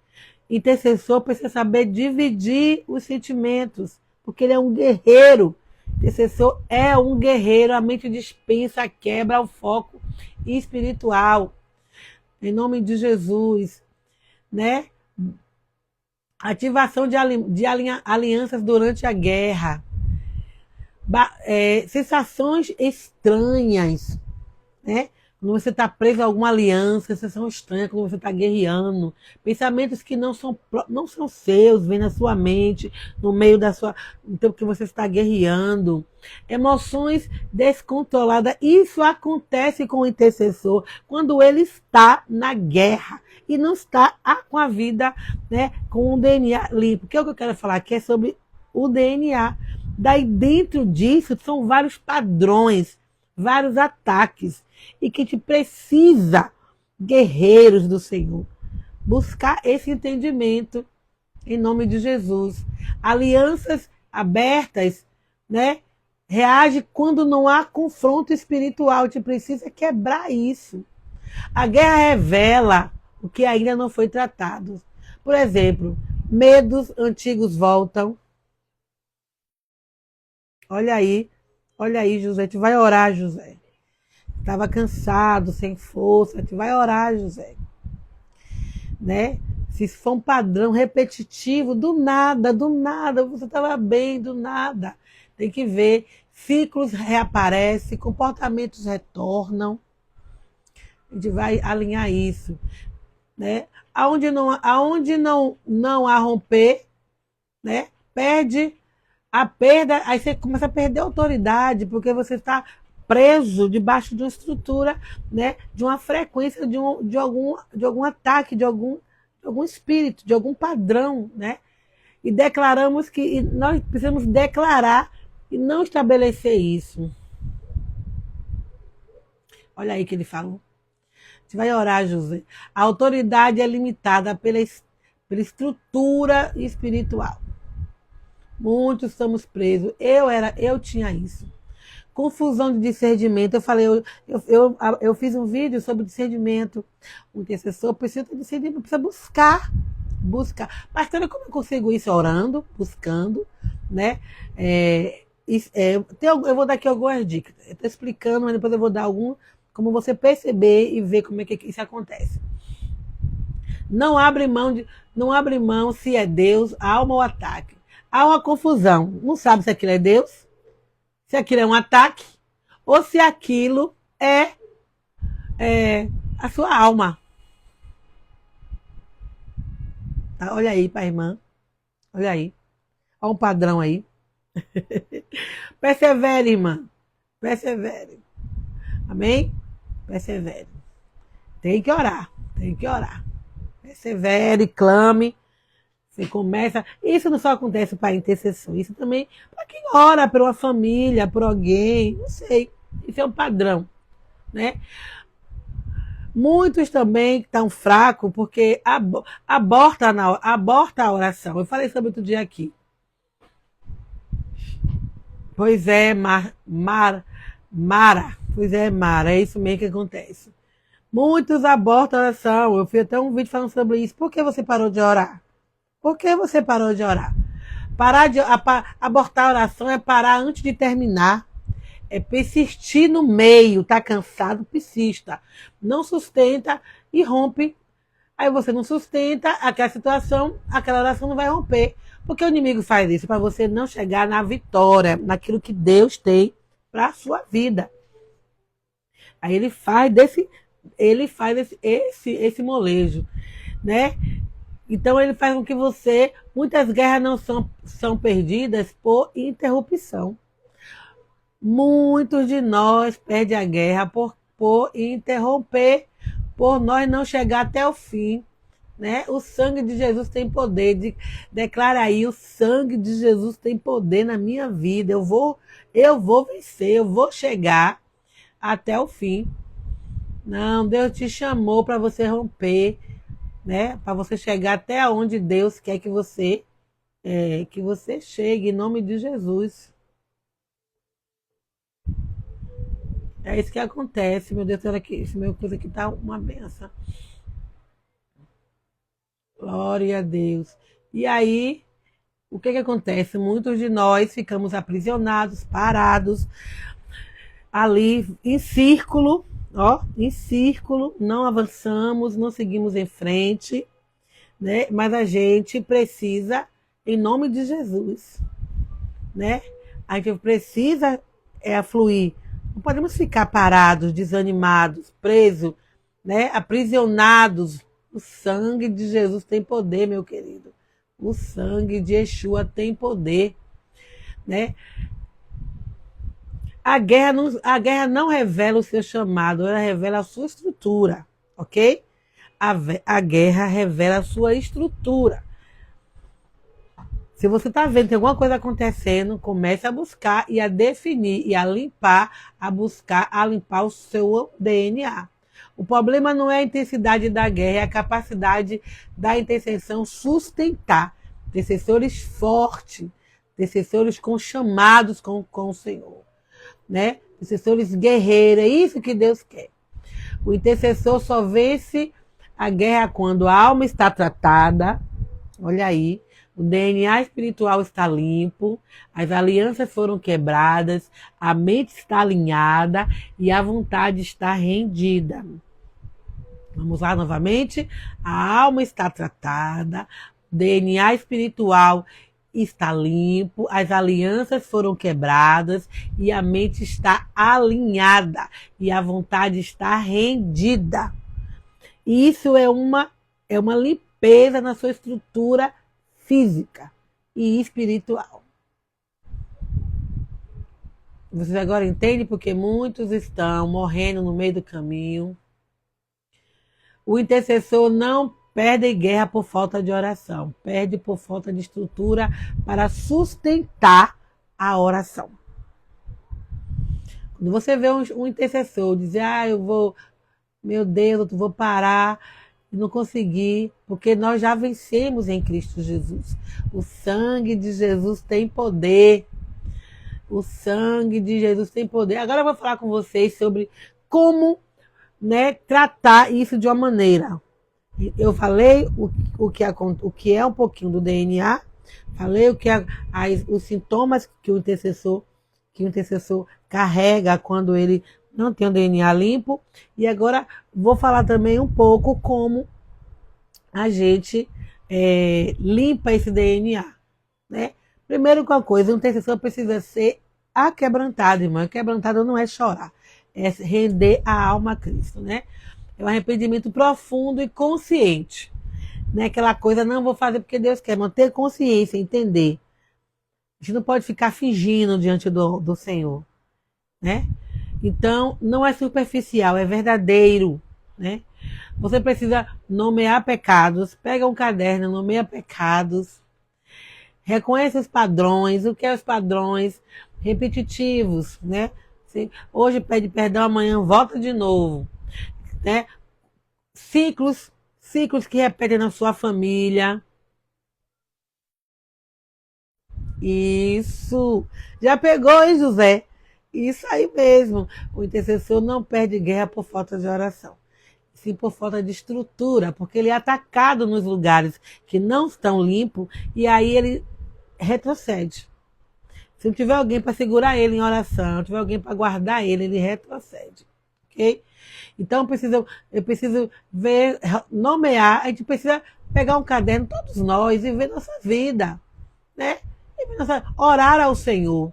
Intercessor precisa saber dividir os sentimentos, porque ele é um guerreiro. Intercessor é um guerreiro, a mente dispensa, quebra o foco espiritual. Em nome de Jesus, né? Ativação de alianças durante a guerra. Sensações estranhas, né? Quando você está preso a alguma aliança, sensação estranha quando você está guerreando. Pensamentos que não são seus, vêm na sua mente, no meio do tempo que você está guerreando. Emoções descontroladas. Isso acontece com o intercessor quando ele está na guerra e não está com a vida, né, com o DNA limpo. O que eu quero falar aqui é sobre o DNA. Daí dentro disso são vários padrões, vários ataques. E que a gente precisa, guerreiros do Senhor, buscar esse entendimento em nome de Jesus. Alianças abertas, né? Reage quando não há confronto espiritual. A gente precisa quebrar isso. A guerra revela o que ainda não foi tratado. Por exemplo, medos antigos voltam. Olha aí, José. A gente vai orar, José. estava cansado, sem força, a gente vai orar, José. Né? Se isso for um padrão repetitivo, do nada, você estava bem, do nada. Tem que ver, ciclos reaparecem, comportamentos retornam. A gente vai alinhar isso. Né? Aonde não há romper, né? Perde a perda, aí você começa a perder a autoridade, porque você está preso debaixo de uma estrutura, né? De uma frequência, de algum ataque, de algum espírito, de algum padrão, né? E declaramos que nós precisamos declarar e não estabelecer isso. Olha aí que ele falou. Você vai orar, José. A autoridade é limitada pela estrutura espiritual. Muitos estamos presos. Eu tinha isso. Confusão de discernimento. Eu falei, eu fiz um vídeo sobre discernimento. O intercessor precisa de discernimento, precisa buscar. Pastora, como eu consigo isso? Orando, buscando, né? Eu vou dar aqui algumas dicas. Eu estou explicando, mas depois eu vou dar como você perceber e ver como é que isso acontece. Não abre mão se é Deus, alma ou ataque. Há uma confusão. Não sabe se aquilo é Deus, se aquilo é um ataque, ou se aquilo é a sua alma. Tá? Olha aí para a irmã. Olha aí. Olha um padrão aí. Persevere, irmã. Persevere. Amém? Persevere. Tem que orar. Persevere, clame. Você começa. Isso não só acontece para intercessão, isso também para quem ora por uma família, por alguém, não sei. Isso é um padrão, né? Muitos também estão fracos porque aborta a oração. Eu falei sobre outro dia aqui. Pois é, Mara. Pois é, Mara, é isso mesmo que acontece. Muitos abortam a oração. Eu fiz até um vídeo falando sobre isso. Por que você parou de orar? Por que você parou de orar? Abortar a oração é parar antes de terminar. É persistir no meio. Tá cansado? Persista. Não sustenta e rompe. Aí você não sustenta aquela situação, aquela oração não vai romper. Porque o inimigo faz isso para você não chegar na vitória, naquilo que Deus tem para a sua vida. Aí ele faz esse molejo, né? Então ele faz com que muitas guerras não são perdidas por interrupção. Muitos de nós perdem a guerra por interromper, por nós não chegar até o fim. Né? O sangue de Jesus tem poder. Declara aí, o sangue de Jesus tem poder na minha vida. Eu vou vencer, eu vou chegar até o fim. Não, Deus te chamou para você romper, né? Para você chegar até onde Deus quer que você chegue, em nome de Jesus. É isso que acontece, meu Deus, olha aqui, esse meu coisa aqui tá uma benção. Glória a Deus. E aí, o que acontece? Muitos de nós ficamos aprisionados, parados, ali em círculo, não avançamos, não seguimos em frente, né? Mas a gente precisa, em nome de Jesus, né? A gente precisa fluir. Não podemos ficar parados, desanimados, presos, né? Aprisionados. O sangue de Jesus tem poder, meu querido. O sangue de Yeshua tem poder, né? A guerra não revela o seu chamado, ela revela a sua estrutura, ok? A guerra revela a sua estrutura. Se você está vendo que tem alguma coisa acontecendo, comece a buscar e a definir e a limpar o seu DNA. O problema não é a intensidade da guerra, é a capacidade da intercessão sustentar. Intercessores fortes, intercessores com chamados com o Senhor. Né? Intercessores guerreiros, é isso que Deus quer. O intercessor só vence a guerra quando a alma está tratada, olha aí, O DNA espiritual está limpo, as alianças foram quebradas, a mente está alinhada e a vontade está rendida. Vamos lá novamente? A alma está tratada, o DNA espiritual está limpo, as alianças foram quebradas e a mente está alinhada e a vontade está rendida. E isso é uma limpeza na sua estrutura física e espiritual. Vocês agora entendem porque muitos estão morrendo no meio do caminho. O intercessor não perde guerra por falta de oração, perde por falta de estrutura para sustentar a oração. Quando você vê um intercessor dizer, meu Deus, eu vou parar e não conseguir, porque nós já vencemos em Cristo Jesus. O sangue de Jesus tem poder. O sangue de Jesus tem poder. Agora eu vou falar com vocês sobre como, tratar isso de uma maneira. Eu falei o que é um pouquinho do DNA, falei o que os sintomas que o intercessor carrega quando ele não tem o DNA limpo, e agora vou falar também um pouco como a gente limpa esse DNA, né? Primeiro, com a coisa, o intercessor precisa ser aquebrantado, irmão. Quebrantado não é chorar, é render a alma a Cristo, né? É um arrependimento profundo e consciente. Não é aquela coisa, não vou fazer porque Deus quer, manter consciência, entender. A gente não pode ficar fingindo diante do Senhor, né? Então, não é superficial, é verdadeiro, né? Você precisa nomear pecados, pega um caderno, nomeia pecados, reconhece os padrões, o que é os padrões repetitivos, né? Hoje pede perdão, amanhã volta de novo, né? Ciclos que repetem na sua família. Isso. Já pegou, hein, José? Isso aí mesmo. O intercessor não perde guerra por falta de oração, sim por falta de estrutura, porque ele é atacado nos lugares que não estão limpos e aí ele retrocede. Se não tiver alguém para segurar ele em oração, não tiver alguém para guardar ele, ele retrocede. Ok? Então eu preciso ver, nomear, a gente precisa pegar um caderno, todos nós, e ver nossa vida, né? Orar ao Senhor,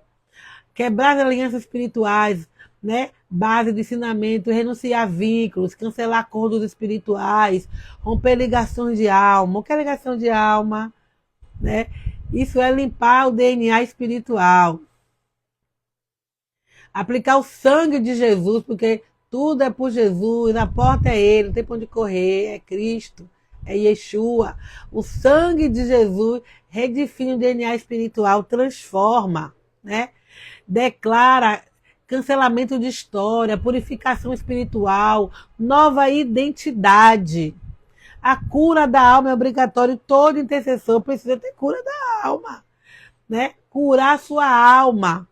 quebrar as alianças espirituais, né? Base de ensinamento, renunciar a vínculos, cancelar acordos espirituais, romper ligações de alma. O que é ligação de alma? Né? Isso é limpar o DNA espiritual. Aplicar o sangue de Jesus, porque tudo é por Jesus, a porta é Ele, não tem para onde correr, é Cristo, é Yeshua. O sangue de Jesus redefine o DNA espiritual, transforma, né? Declara cancelamento de história, purificação espiritual, nova identidade. A cura da alma é obrigatória, todo intercessor precisa ter cura da alma, né? Curar a sua alma.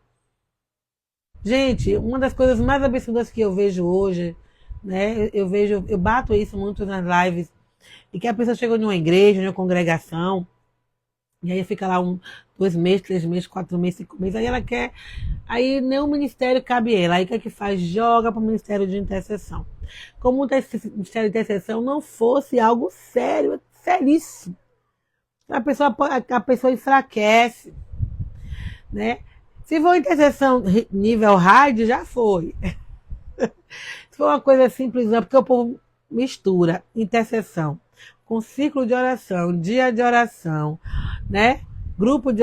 Gente, uma das coisas mais absurdas que eu vejo hoje, né? Eu bato isso muito nas lives, e que a pessoa chega em uma igreja, em uma congregação, e aí fica lá 2 meses, 3 meses, 4 meses, 5 meses, aí ela quer, aí nenhum ministério cabe ela, aí o que é que faz? Joga para o ministério de intercessão. Como o ministério de intercessão não fosse algo sério, seríssimo. A pessoa enfraquece, né? Se for intercessão nível hard, já foi. Se for uma coisa simples, não, porque o povo mistura intercessão com ciclo de oração, dia de oração, né? Grupo de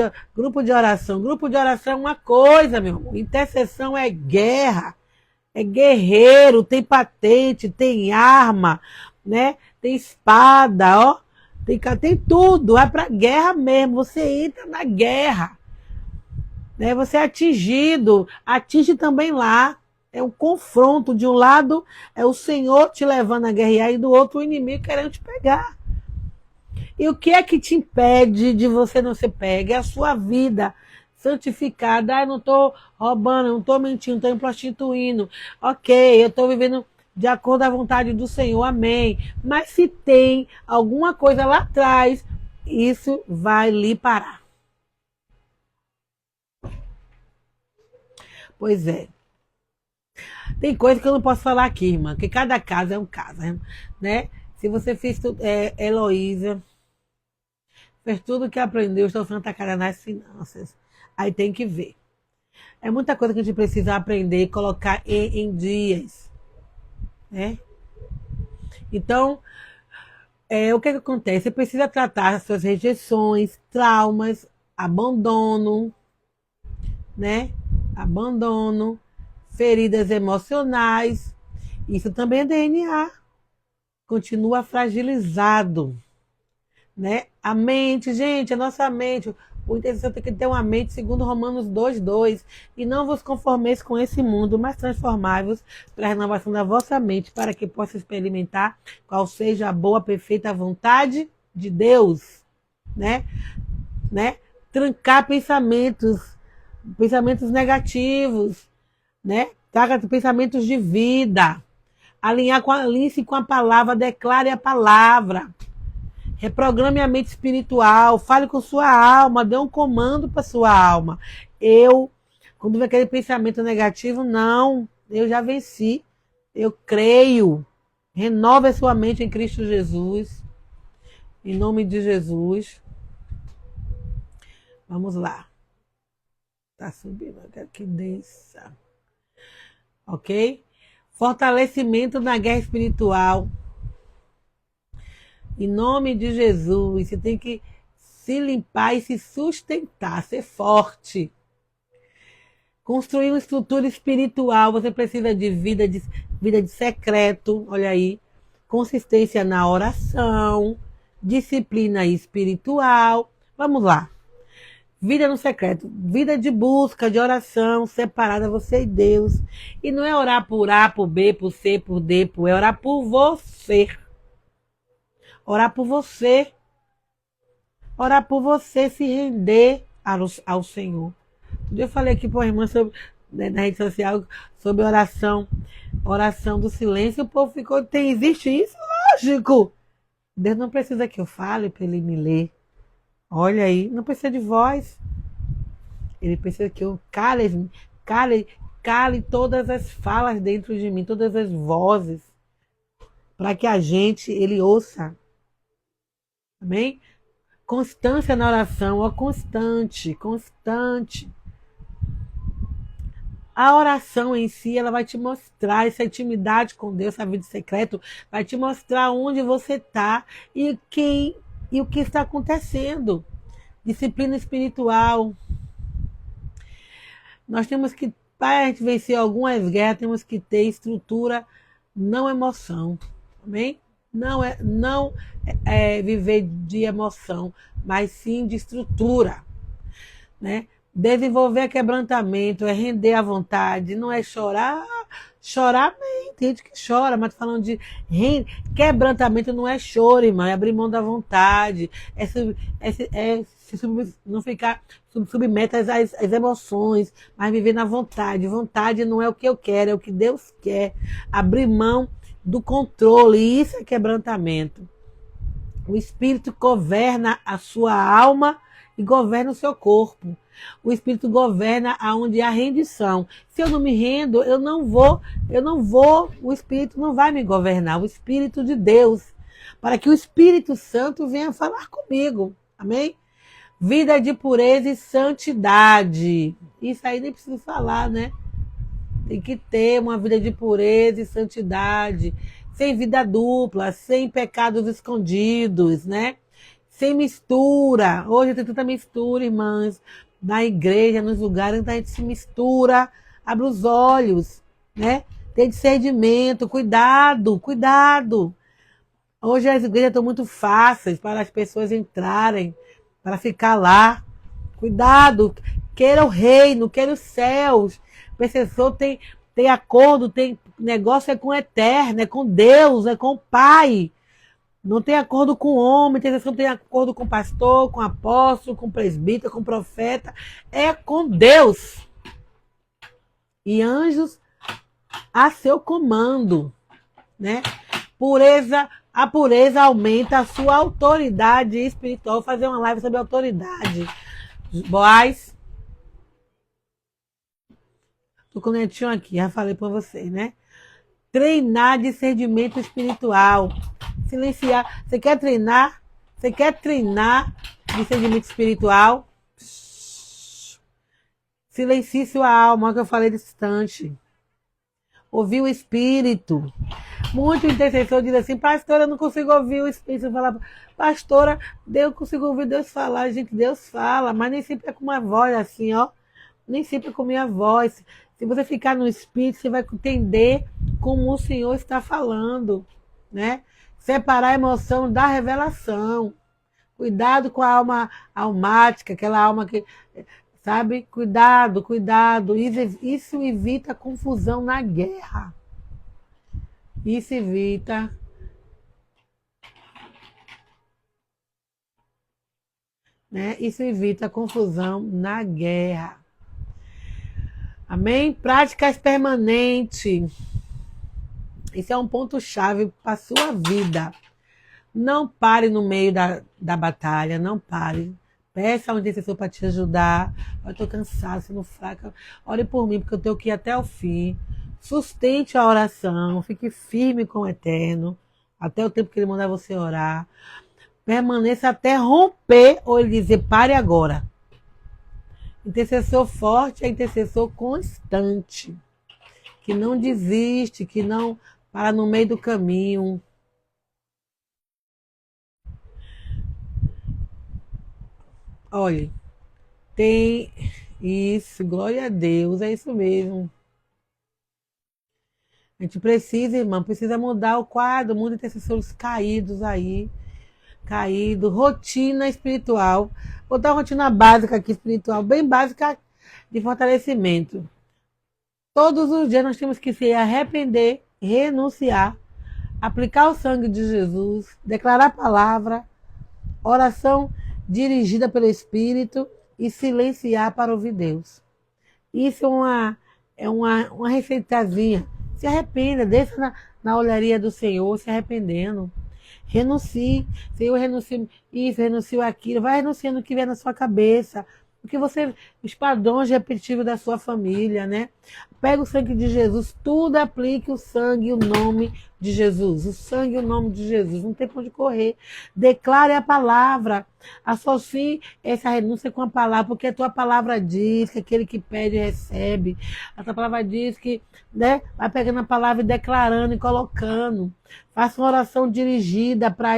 oração. Grupo de oração é uma coisa, meu amor. Intercessão é guerra. É guerreiro, tem patente, tem arma, né? Tem espada, ó. Tem tudo. Vai pra guerra mesmo. Você entra na guerra. Né? Você é atingido. Atinge também lá. É um confronto. De um lado é o Senhor te levando a guerrear e do outro o inimigo querendo te pegar. E o que é que te impede de você não ser pego? É a sua vida santificada. Eu não estou roubando, não estou mentindo, não estou me prostituindo. Ok, eu estou vivendo de acordo com a vontade do Senhor, amém. Mas se tem alguma coisa lá atrás isso vai lhe parar. Pois é. Tem coisa que eu não posso falar aqui, irmã, porque cada caso é um caso, né? Se você fez tudo, Heloísa, fez tudo que aprendeu, estou sendo atacada nas finanças. Aí tem que ver. É muita coisa que a gente precisa aprender e colocar em dias, né? Então, o que acontece? Você precisa tratar suas rejeições, traumas, abandono, né? Abandono, feridas emocionais. Isso também é DNA. Continua fragilizado, né? A mente, gente, a nossa mente. O interessante tem que ter uma mente, segundo Romanos 2:2, e não vos conformeis com esse mundo, mas transformai-vos para a renovação da vossa mente, para que possa experimentar qual seja a boa, perfeita vontade de Deus, né? Trancar pensamentos negativos, né? Traga pensamentos de vida, alinhe-se com a palavra, declare a palavra. Reprograme a mente espiritual, fale com sua alma, dê um comando para sua alma. Quando vem aquele pensamento negativo, não, eu já venci, eu creio. Renove a sua mente em Cristo Jesus, em nome de Jesus. Vamos lá. Tá subindo, eu quero que desça. Ok? Fortalecimento na guerra espiritual. Em nome de Jesus, você tem que se limpar e se sustentar, ser forte. Construir uma estrutura espiritual, você precisa de vida de secreto, olha aí. Consistência na oração, disciplina espiritual. Vamos lá. Vida no secreto, vida de busca, de oração, separada você e Deus. E não é orar por A, por B, por C, por D, por E, é orar por você. Orar por você. Orar por você, se render ao Senhor. Eu falei aqui para a irmã sobre, na rede social sobre oração do silêncio. O povo ficou, existe isso? Lógico. Deus não precisa que eu fale para ele me ler. Olha aí, não precisa de voz. Ele precisa que eu cale todas as falas dentro de mim, todas as vozes, para que ele ouça. Amém? Constância na oração, ó, constante. A oração em si, ela vai te mostrar essa intimidade com Deus, essa vida secreta, vai te mostrar onde você está e o que está acontecendo. Disciplina espiritual. Nós temos que, para a gente vencer algumas guerras, temos que ter estrutura, não emoção. Amém? Não é viver de emoção, mas sim de estrutura, né? Desenvolver quebrantamento, é render à vontade, não é chorar. Chorar bem, tem gente que chora, mas tô falando de quebrantamento não é choro, irmão, é abrir mão da vontade, não ficar submeto às emoções, mas viver na vontade. Vontade não é o que eu quero, é o que Deus quer. Abrir mão do controle, isso é quebrantamento. O Espírito governa a sua alma e governa o seu corpo. O Espírito governa aonde há rendição. Se eu não me rendo, eu não vou, o Espírito não vai me governar, o Espírito de Deus, para que o Espírito Santo venha falar comigo. Amém? Vida de pureza e santidade. Isso aí nem preciso falar, né? Tem que ter uma vida de pureza e santidade, sem vida dupla, sem pecados escondidos, né? Sem mistura. Hoje tem tanta mistura, irmãs, na igreja, nos lugares onde a gente se mistura. Abre os olhos, né? Tem discernimento, cuidado. Hoje as igrejas estão muito fáceis para as pessoas entrarem, para ficar lá. Cuidado, queira o reino, queira os céus. O pessoa tem acordo, tem negócio é com o eterno, é com Deus, é com o Pai. Não tem acordo com o homem, não tem acordo com o pastor, com o apóstolo, com o presbítero, com o profeta. É com Deus. E anjos a seu comando, né? Pureza, A pureza aumenta a sua autoridade espiritual. Vou fazer uma live sobre autoridade. Boaz. Tô com o netinho aqui, já falei para vocês, né? Treinar discernimento espiritual. Silenciar. Você quer treinar? Você quer treinar discernimento espiritual? Silencie sua alma, que eu falei desse instante. Ouvir o Espírito. Muito intercessor diz assim, pastora, eu não consigo ouvir o Espírito falar. Pastora, eu consigo ouvir Deus falar. Gente, Deus fala, mas nem sempre é com uma voz assim, ó. Nem sempre é com minha voz. Se você ficar no Espírito, você vai entender como o Senhor está falando, né? Separar a emoção da revelação. Cuidado com a alma almática, aquela alma que... Sabe? Cuidado, cuidado. Isso evita confusão na guerra. Isso evita. Né? Isso evita confusão na guerra. Amém? Práticas permanentes. Esse é um ponto-chave para a sua vida. Não pare no meio da batalha, não pare. Peça ao intercessor para te ajudar. Eu estou cansado, sendo fraca. Ore por mim, porque eu tenho que ir até o fim. Sustente a oração. Fique firme com o Eterno. Até o tempo que Ele mandar você orar. Permaneça até romper ou Ele dizer, pare agora. Intercessor forte é intercessor constante. Que não desiste, que não para no meio do caminho. Olha, tem isso, glória a Deus, é isso mesmo. A gente precisa, irmão, precisa mudar o quadro, muitos intercessores caídos aí, rotina espiritual. Vou botar uma rotina básica aqui, espiritual, bem básica de fortalecimento. Todos os dias nós temos que se arrepender, renunciar, aplicar o sangue de Jesus, declarar a palavra, oração dirigida pelo Espírito e silenciar para ouvir Deus. Isso é uma receitazinha. Se arrependa, deixa na olharia do Senhor, se arrependendo. Renuncie. Senhor, renuncie isso, renuncie aquilo. Vai renunciando o que vier na sua cabeça. Porque os padrões repetitivos da sua família, né? Pega o sangue de Jesus, tudo aplique o sangue e o nome de Jesus. O sangue e o nome de Jesus. Não tem pra onde correr. Declare a palavra. Associe essa renúncia com a palavra, porque a tua palavra diz que aquele que pede recebe. A tua palavra diz que, né? Vai pegando a palavra e declarando e colocando. Faça uma oração dirigida para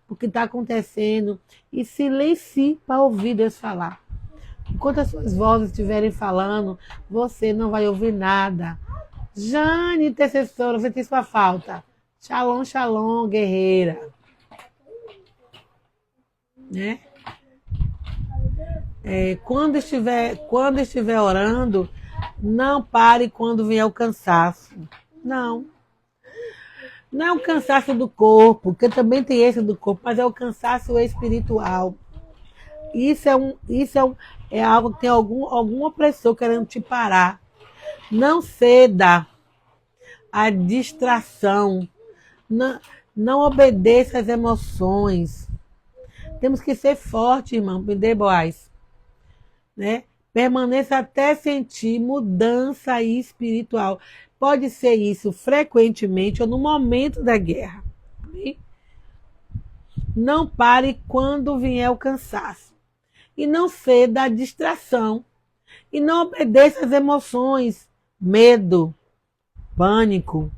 o que está acontecendo. E silencie para ouvir Deus falar. Enquanto as suas vozes estiverem falando, você não vai ouvir nada. Jane, intercessora, você tem sua falta. Shalom, shalom, guerreira. Né? Quando estiver orando, não pare quando vier o cansaço. Não. Não é o cansaço do corpo, porque também tem esse do corpo, mas é o cansaço espiritual. Isso é algo que tem algum opressor querendo te parar. Não ceda à distração. Não obedeça às emoções. Temos que ser fortes, irmão, entendeu, Boaz? Né? Permaneça até sentir mudança espiritual. Pode ser isso frequentemente ou no momento da guerra. Não pare quando vier o cansaço. E não ceda à distração. E não obedeça às emoções. Medo, pânico,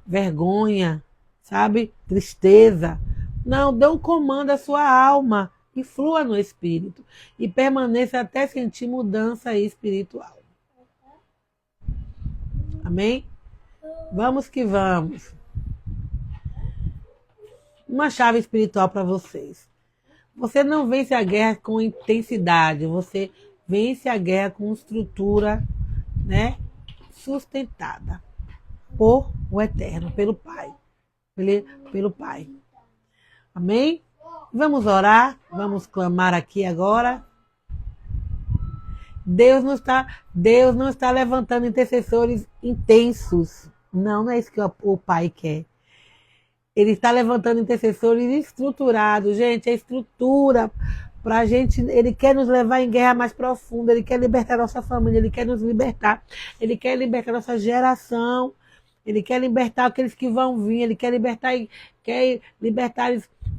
vergonha, sabe? Tristeza. Não, dê um comando à sua alma e flua no Espírito. E permaneça até sentir mudança espiritual. Amém? Vamos que vamos. Uma chave espiritual para vocês. Você não vence a guerra com intensidade, você vence a guerra com estrutura, né, sustentada por o Eterno, pelo Pai. Pelo Pai. Amém? Vamos orar, vamos clamar aqui agora. Deus não está levantando intercessores intensos. Não é isso que o Pai quer. Ele está levantando intercessores estruturados. Gente, é estrutura para a gente. Ele quer nos levar em guerra mais profunda. Ele quer libertar nossa família. Ele quer nos libertar. Ele quer libertar nossa geração. Ele quer libertar aqueles que vão vir. Ele quer libertar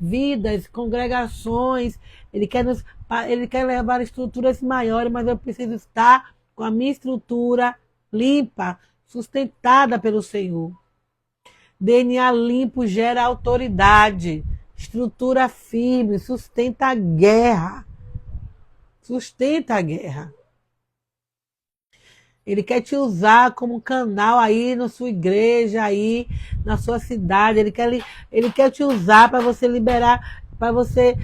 vidas, congregações. Ele quer levar estruturas maiores, mas eu preciso estar com a minha estrutura limpa, sustentada pelo Senhor. DNA limpo gera autoridade, estrutura firme, sustenta a guerra. Sustenta a guerra. Ele quer te usar como canal aí na sua igreja, aí na sua cidade. Ele quer te usar para você liberar, para você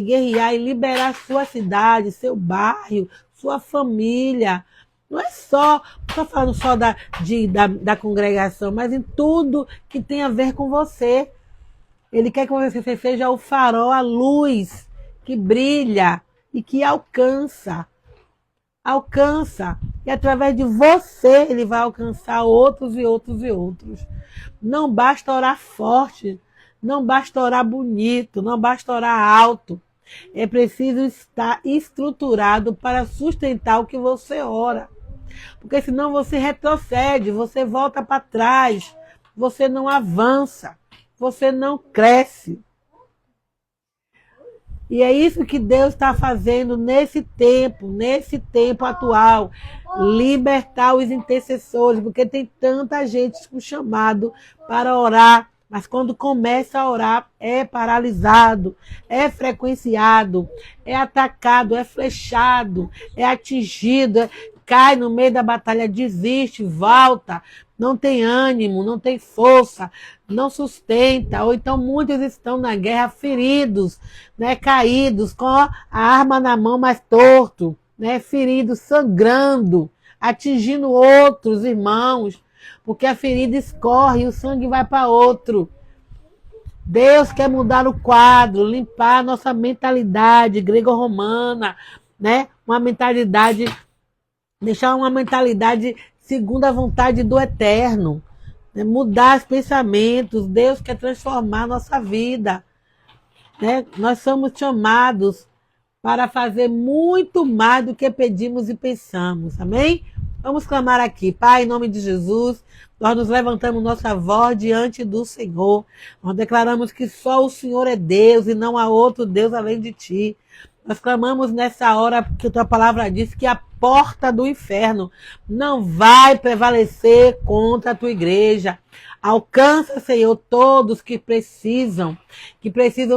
guerrear e liberar a sua cidade, seu bairro, sua família. Não é só, não estou falando só da congregação, mas em tudo que tem a ver com você. Ele quer que você seja o farol, a luz que brilha e que alcança. Alcança. E através de você ele vai alcançar outros e outros e outros. Não basta orar forte, não basta orar bonito, não basta orar alto. É preciso estar estruturado para sustentar o que você ora. Porque senão você retrocede, você volta para trás, você não avança, você não cresce. E é isso que Deus está fazendo nesse tempo atual. Libertar os intercessores, porque tem tanta gente com chamado para orar, mas quando começa a orar é paralisado, é frequenciado, é atacado, é flechado, é atingido, cai no meio da batalha, desiste, volta, não tem ânimo, não tem força, não sustenta, ou então muitos estão na guerra feridos, né, caídos, com a arma na mão, mas torto, né, feridos, sangrando, atingindo outros irmãos, porque a ferida escorre e o sangue vai para outro. Deus quer mudar o quadro, limpar a nossa mentalidade grego-romana, né, uma mentalidade, deixar uma mentalidade segundo a vontade do Eterno. Né? Mudar os pensamentos. Deus quer transformar a nossa vida. Né? Nós somos chamados para fazer muito mais do que pedimos e pensamos. Amém? Vamos clamar aqui. Pai, em nome de Jesus, nós nos levantamos nossa voz diante do Senhor. Nós declaramos que só o Senhor é Deus e não há outro Deus além de Ti. Nós clamamos nessa hora, porque a tua palavra diz que a porta do inferno não vai prevalecer contra a tua igreja. Alcança, Senhor, todos que precisam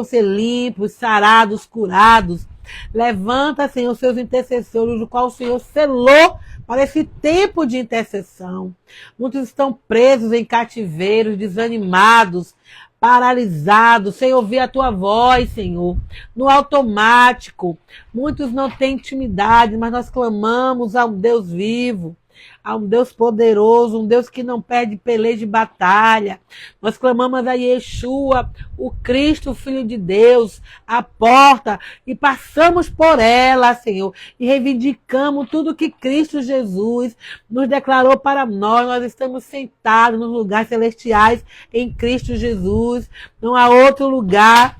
ser limpos, sarados, curados. Levanta, Senhor, seus intercessores, o qual o Senhor selou para esse tempo de intercessão. Muitos estão presos em cativeiros, desanimados, paralisados, sem ouvir a tua voz, Senhor, no automático. Muitos não têm intimidade, mas nós clamamos a um Deus vivo, a um Deus poderoso, um Deus que não perde peleja de batalha. Nós clamamos a Yeshua, o Cristo, o Filho de Deus, a porta, e passamos por ela, Senhor, e reivindicamos tudo que Cristo Jesus nos declarou para nós. Nós estamos sentados nos lugares celestiais em Cristo Jesus. Não há outro lugar,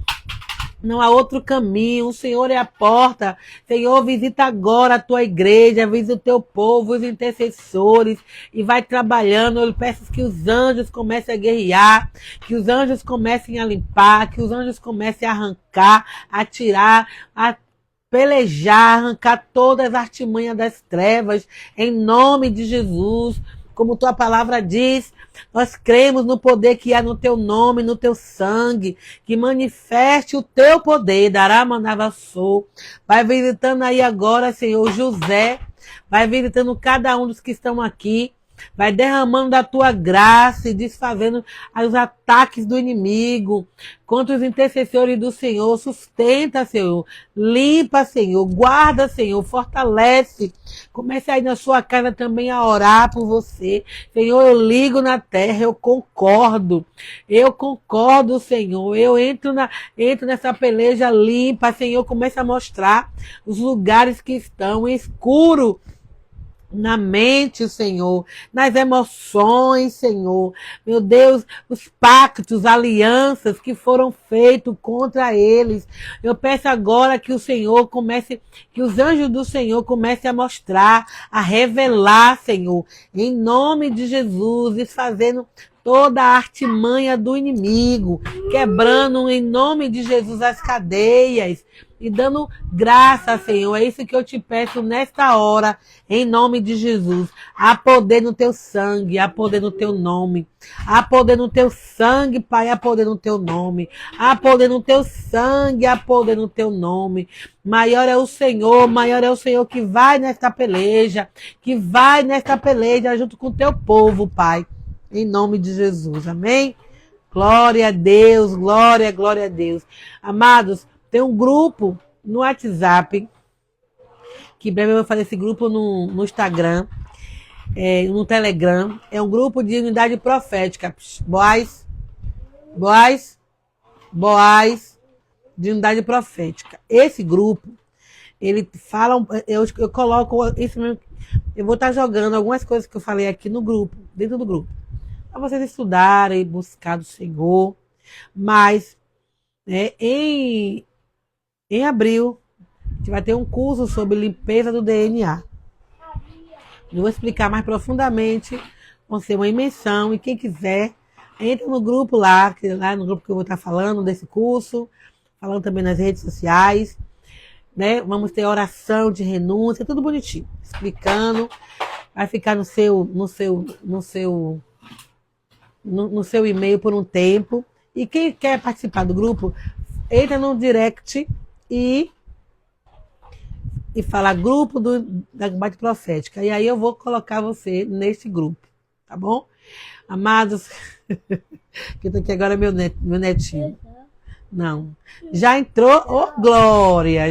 não há outro caminho. O Senhor é a porta. Senhor, visita agora a tua igreja, visita o teu povo, os intercessores, e vai trabalhando. Eu peço que os anjos comecem a guerrear, que os anjos comecem a limpar, que os anjos comecem a arrancar, a tirar, a pelejar, arrancar todas as artimanhas das trevas, em nome de Jesus. Como tua palavra diz, nós cremos no poder que há no teu nome, no teu sangue, que manifeste o teu poder. Dará Manavassou. Vai visitando aí agora, Senhor, José. Vai visitando cada um dos que estão aqui. Vai derramando da tua graça e desfazendo os ataques do inimigo contra os intercessores do Senhor. Sustenta, Senhor. Limpa, Senhor. Guarda, Senhor. Fortalece. Comece aí na sua casa também a orar por você. Senhor, eu ligo na terra, eu concordo. Eu concordo, Senhor. Eu entro nessa peleja limpa, Senhor. Comece a mostrar os lugares que estão escuro. na mente, Senhor, nas emoções, Senhor. Meu Deus, os pactos, alianças que foram feitos contra eles. Eu peço agora que o Senhor comece, que os anjos do Senhor comecem a mostrar, a revelar, Senhor, em nome de Jesus, desfazendo toda a artimanha do inimigo, quebrando em nome de Jesus as cadeias e dando graça, Senhor. É isso que eu te peço nesta hora, em nome de Jesus. Há poder no teu sangue, há poder no teu nome. Há poder no teu sangue, Pai, há poder no teu nome. Há poder no teu sangue, há poder no teu nome. Maior é o Senhor que vai nesta peleja, junto com o teu povo, Pai. Em nome de Jesus, amém? Glória a Deus, glória a Deus. Amados, tem um grupo no WhatsApp, que breve eu vou fazer esse grupo no Instagram, no Telegram. É um grupo de unidade profética. Boaz, de unidade profética. Esse grupo, ele fala, eu coloco isso mesmo, eu vou estar jogando algumas coisas que eu falei aqui no grupo, dentro do grupo, para vocês estudarem, buscar do Senhor. Mas, né, em abril, a gente vai ter um curso sobre limpeza do DNA. Eu vou explicar mais profundamente, vai ser uma imersão, e quem quiser, entra no grupo lá no grupo que eu vou estar falando desse curso, falando também nas redes sociais, né? Vamos ter oração de renúncia, tudo bonitinho, explicando, vai ficar no seu e-mail por um tempo. E quem quer participar do grupo, entra no direct e fala grupo da Combate Profética. E aí eu vou colocar você nesse grupo, tá bom? Amados, que eu tô aqui agora, meu netinho. Não. Já entrou, ô Glória!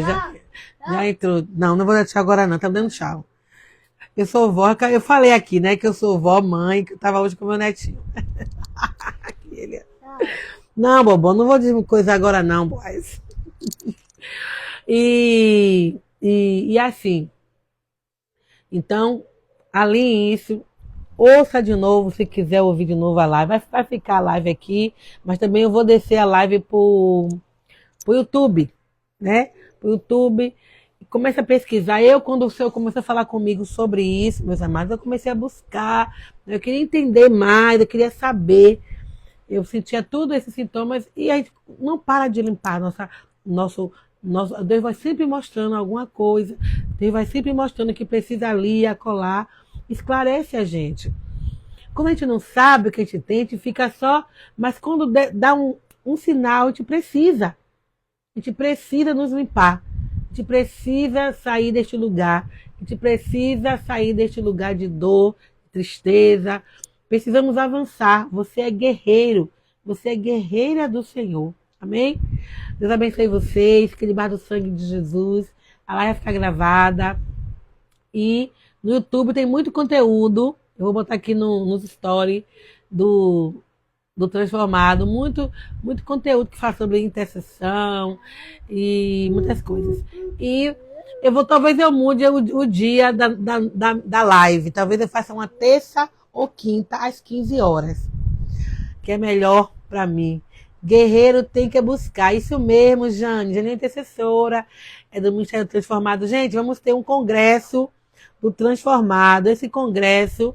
Já entrou. Não vou dar tchau agora não, tá dando tchau. Eu sou vó, eu falei aqui, né, que eu sou vó, mãe, que eu tava hoje com meu netinho. Não, bobão, não vou dizer coisa agora não, boys. E assim, então, além disso, ouça de novo, se quiser ouvir de novo a live, vai ficar a live aqui, mas também eu vou descer a live pro YouTube, né? Pro YouTube, começa a pesquisar. Quando o Senhor começou a falar comigo sobre isso, meus amados, eu comecei a buscar, eu queria entender mais, eu queria saber. Eu sentia todos esses sintomas e a gente não para de limpar nosso. Deus vai sempre mostrando alguma coisa, Deus vai sempre mostrando que precisa ali, acolá, esclarece a gente. Quando a gente não sabe o que a gente tem, a gente fica só, mas quando dá um sinal, a gente precisa nos limpar, a gente precisa sair deste lugar, de dor, de tristeza, precisamos avançar. Você é guerreiro, você é guerreira do Senhor, amém? Deus abençoe vocês, que debaixo do sangue de Jesus, a live vai ficar gravada. E no YouTube tem muito conteúdo. Eu vou botar aqui nos stories do Transformado. Muito conteúdo que fala sobre intercessão e muitas coisas. E talvez eu mude o dia da live. Talvez eu faça uma terça ou quinta às 15 horas. Que é melhor para mim. Guerreiro tem que buscar. Isso mesmo, Jane é intercessora, é do Ministério Transformado. Gente, vamos ter um congresso do Transformado. Esse congresso,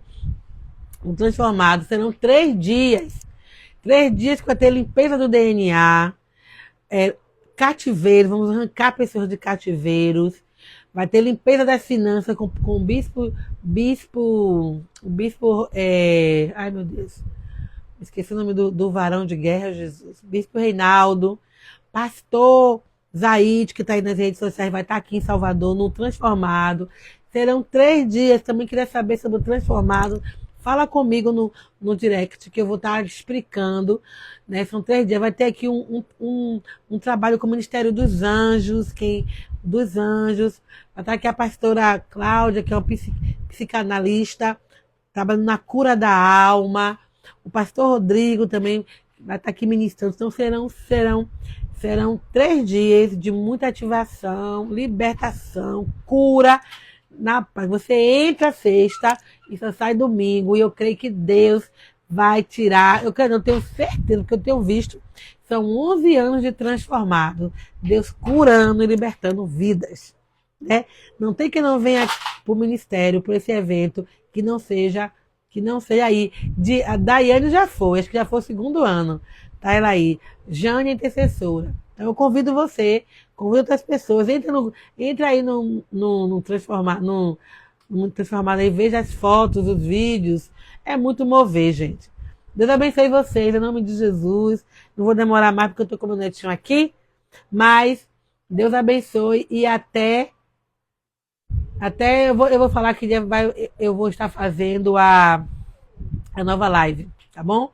o Transformado, serão 3 dias. 3 dias que vai ter limpeza do DNA, cativeiro, vamos arrancar pessoas de cativeiros. Vai ter limpeza das finanças com o bispo, ai meu Deus, esqueci o nome do varão de guerra, Jesus. Bispo Reinaldo, pastor Zaide, que está aí nas redes sociais, vai estar aqui em Salvador, no Transformado. Serão 3 dias. Também queria saber sobre o Transformado. Fala comigo no direct, que eu vou estar explicando. Né? São 3 dias. Vai ter aqui um trabalho com o Ministério dos Anjos. Vai estar aqui a pastora Cláudia, que é uma psicanalista, trabalhando na cura da alma. O pastor Rodrigo também vai estar aqui ministrando. Então serão 3 dias de muita ativação, libertação, cura na paz. Você entra sexta e só sai domingo. E eu creio que Deus vai tirar. Eu quero, eu tenho certeza, porque eu tenho visto. São 11 anos de transformado. Deus curando e libertando vidas. Né? Não tem que não venha para o ministério, para esse evento, que não seja aí. A Daiane já foi, acho que já foi o segundo ano. Tá ela aí. Jane, intercessora. Então eu convido você, convido outras pessoas, entra aí no Transformado aí, veja as fotos, os vídeos. É muito mover, gente. Deus abençoe vocês, em nome de Jesus. Não vou demorar mais porque eu estou com o meu netinho aqui, mas Deus abençoe e até eu vou falar que eu vou estar fazendo a nova live, tá bom?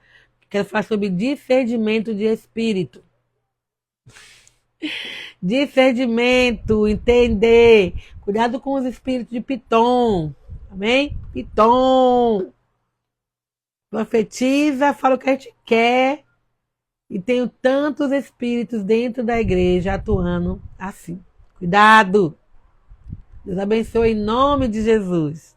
Quero falar sobre discernimento de espírito. Discernimento, entender. Cuidado com os espíritos de Piton. Amém? Piton. Profetiza, fala o que a gente quer. E tenho tantos espíritos dentro da igreja atuando assim. Cuidado. Deus abençoe em nome de Jesus.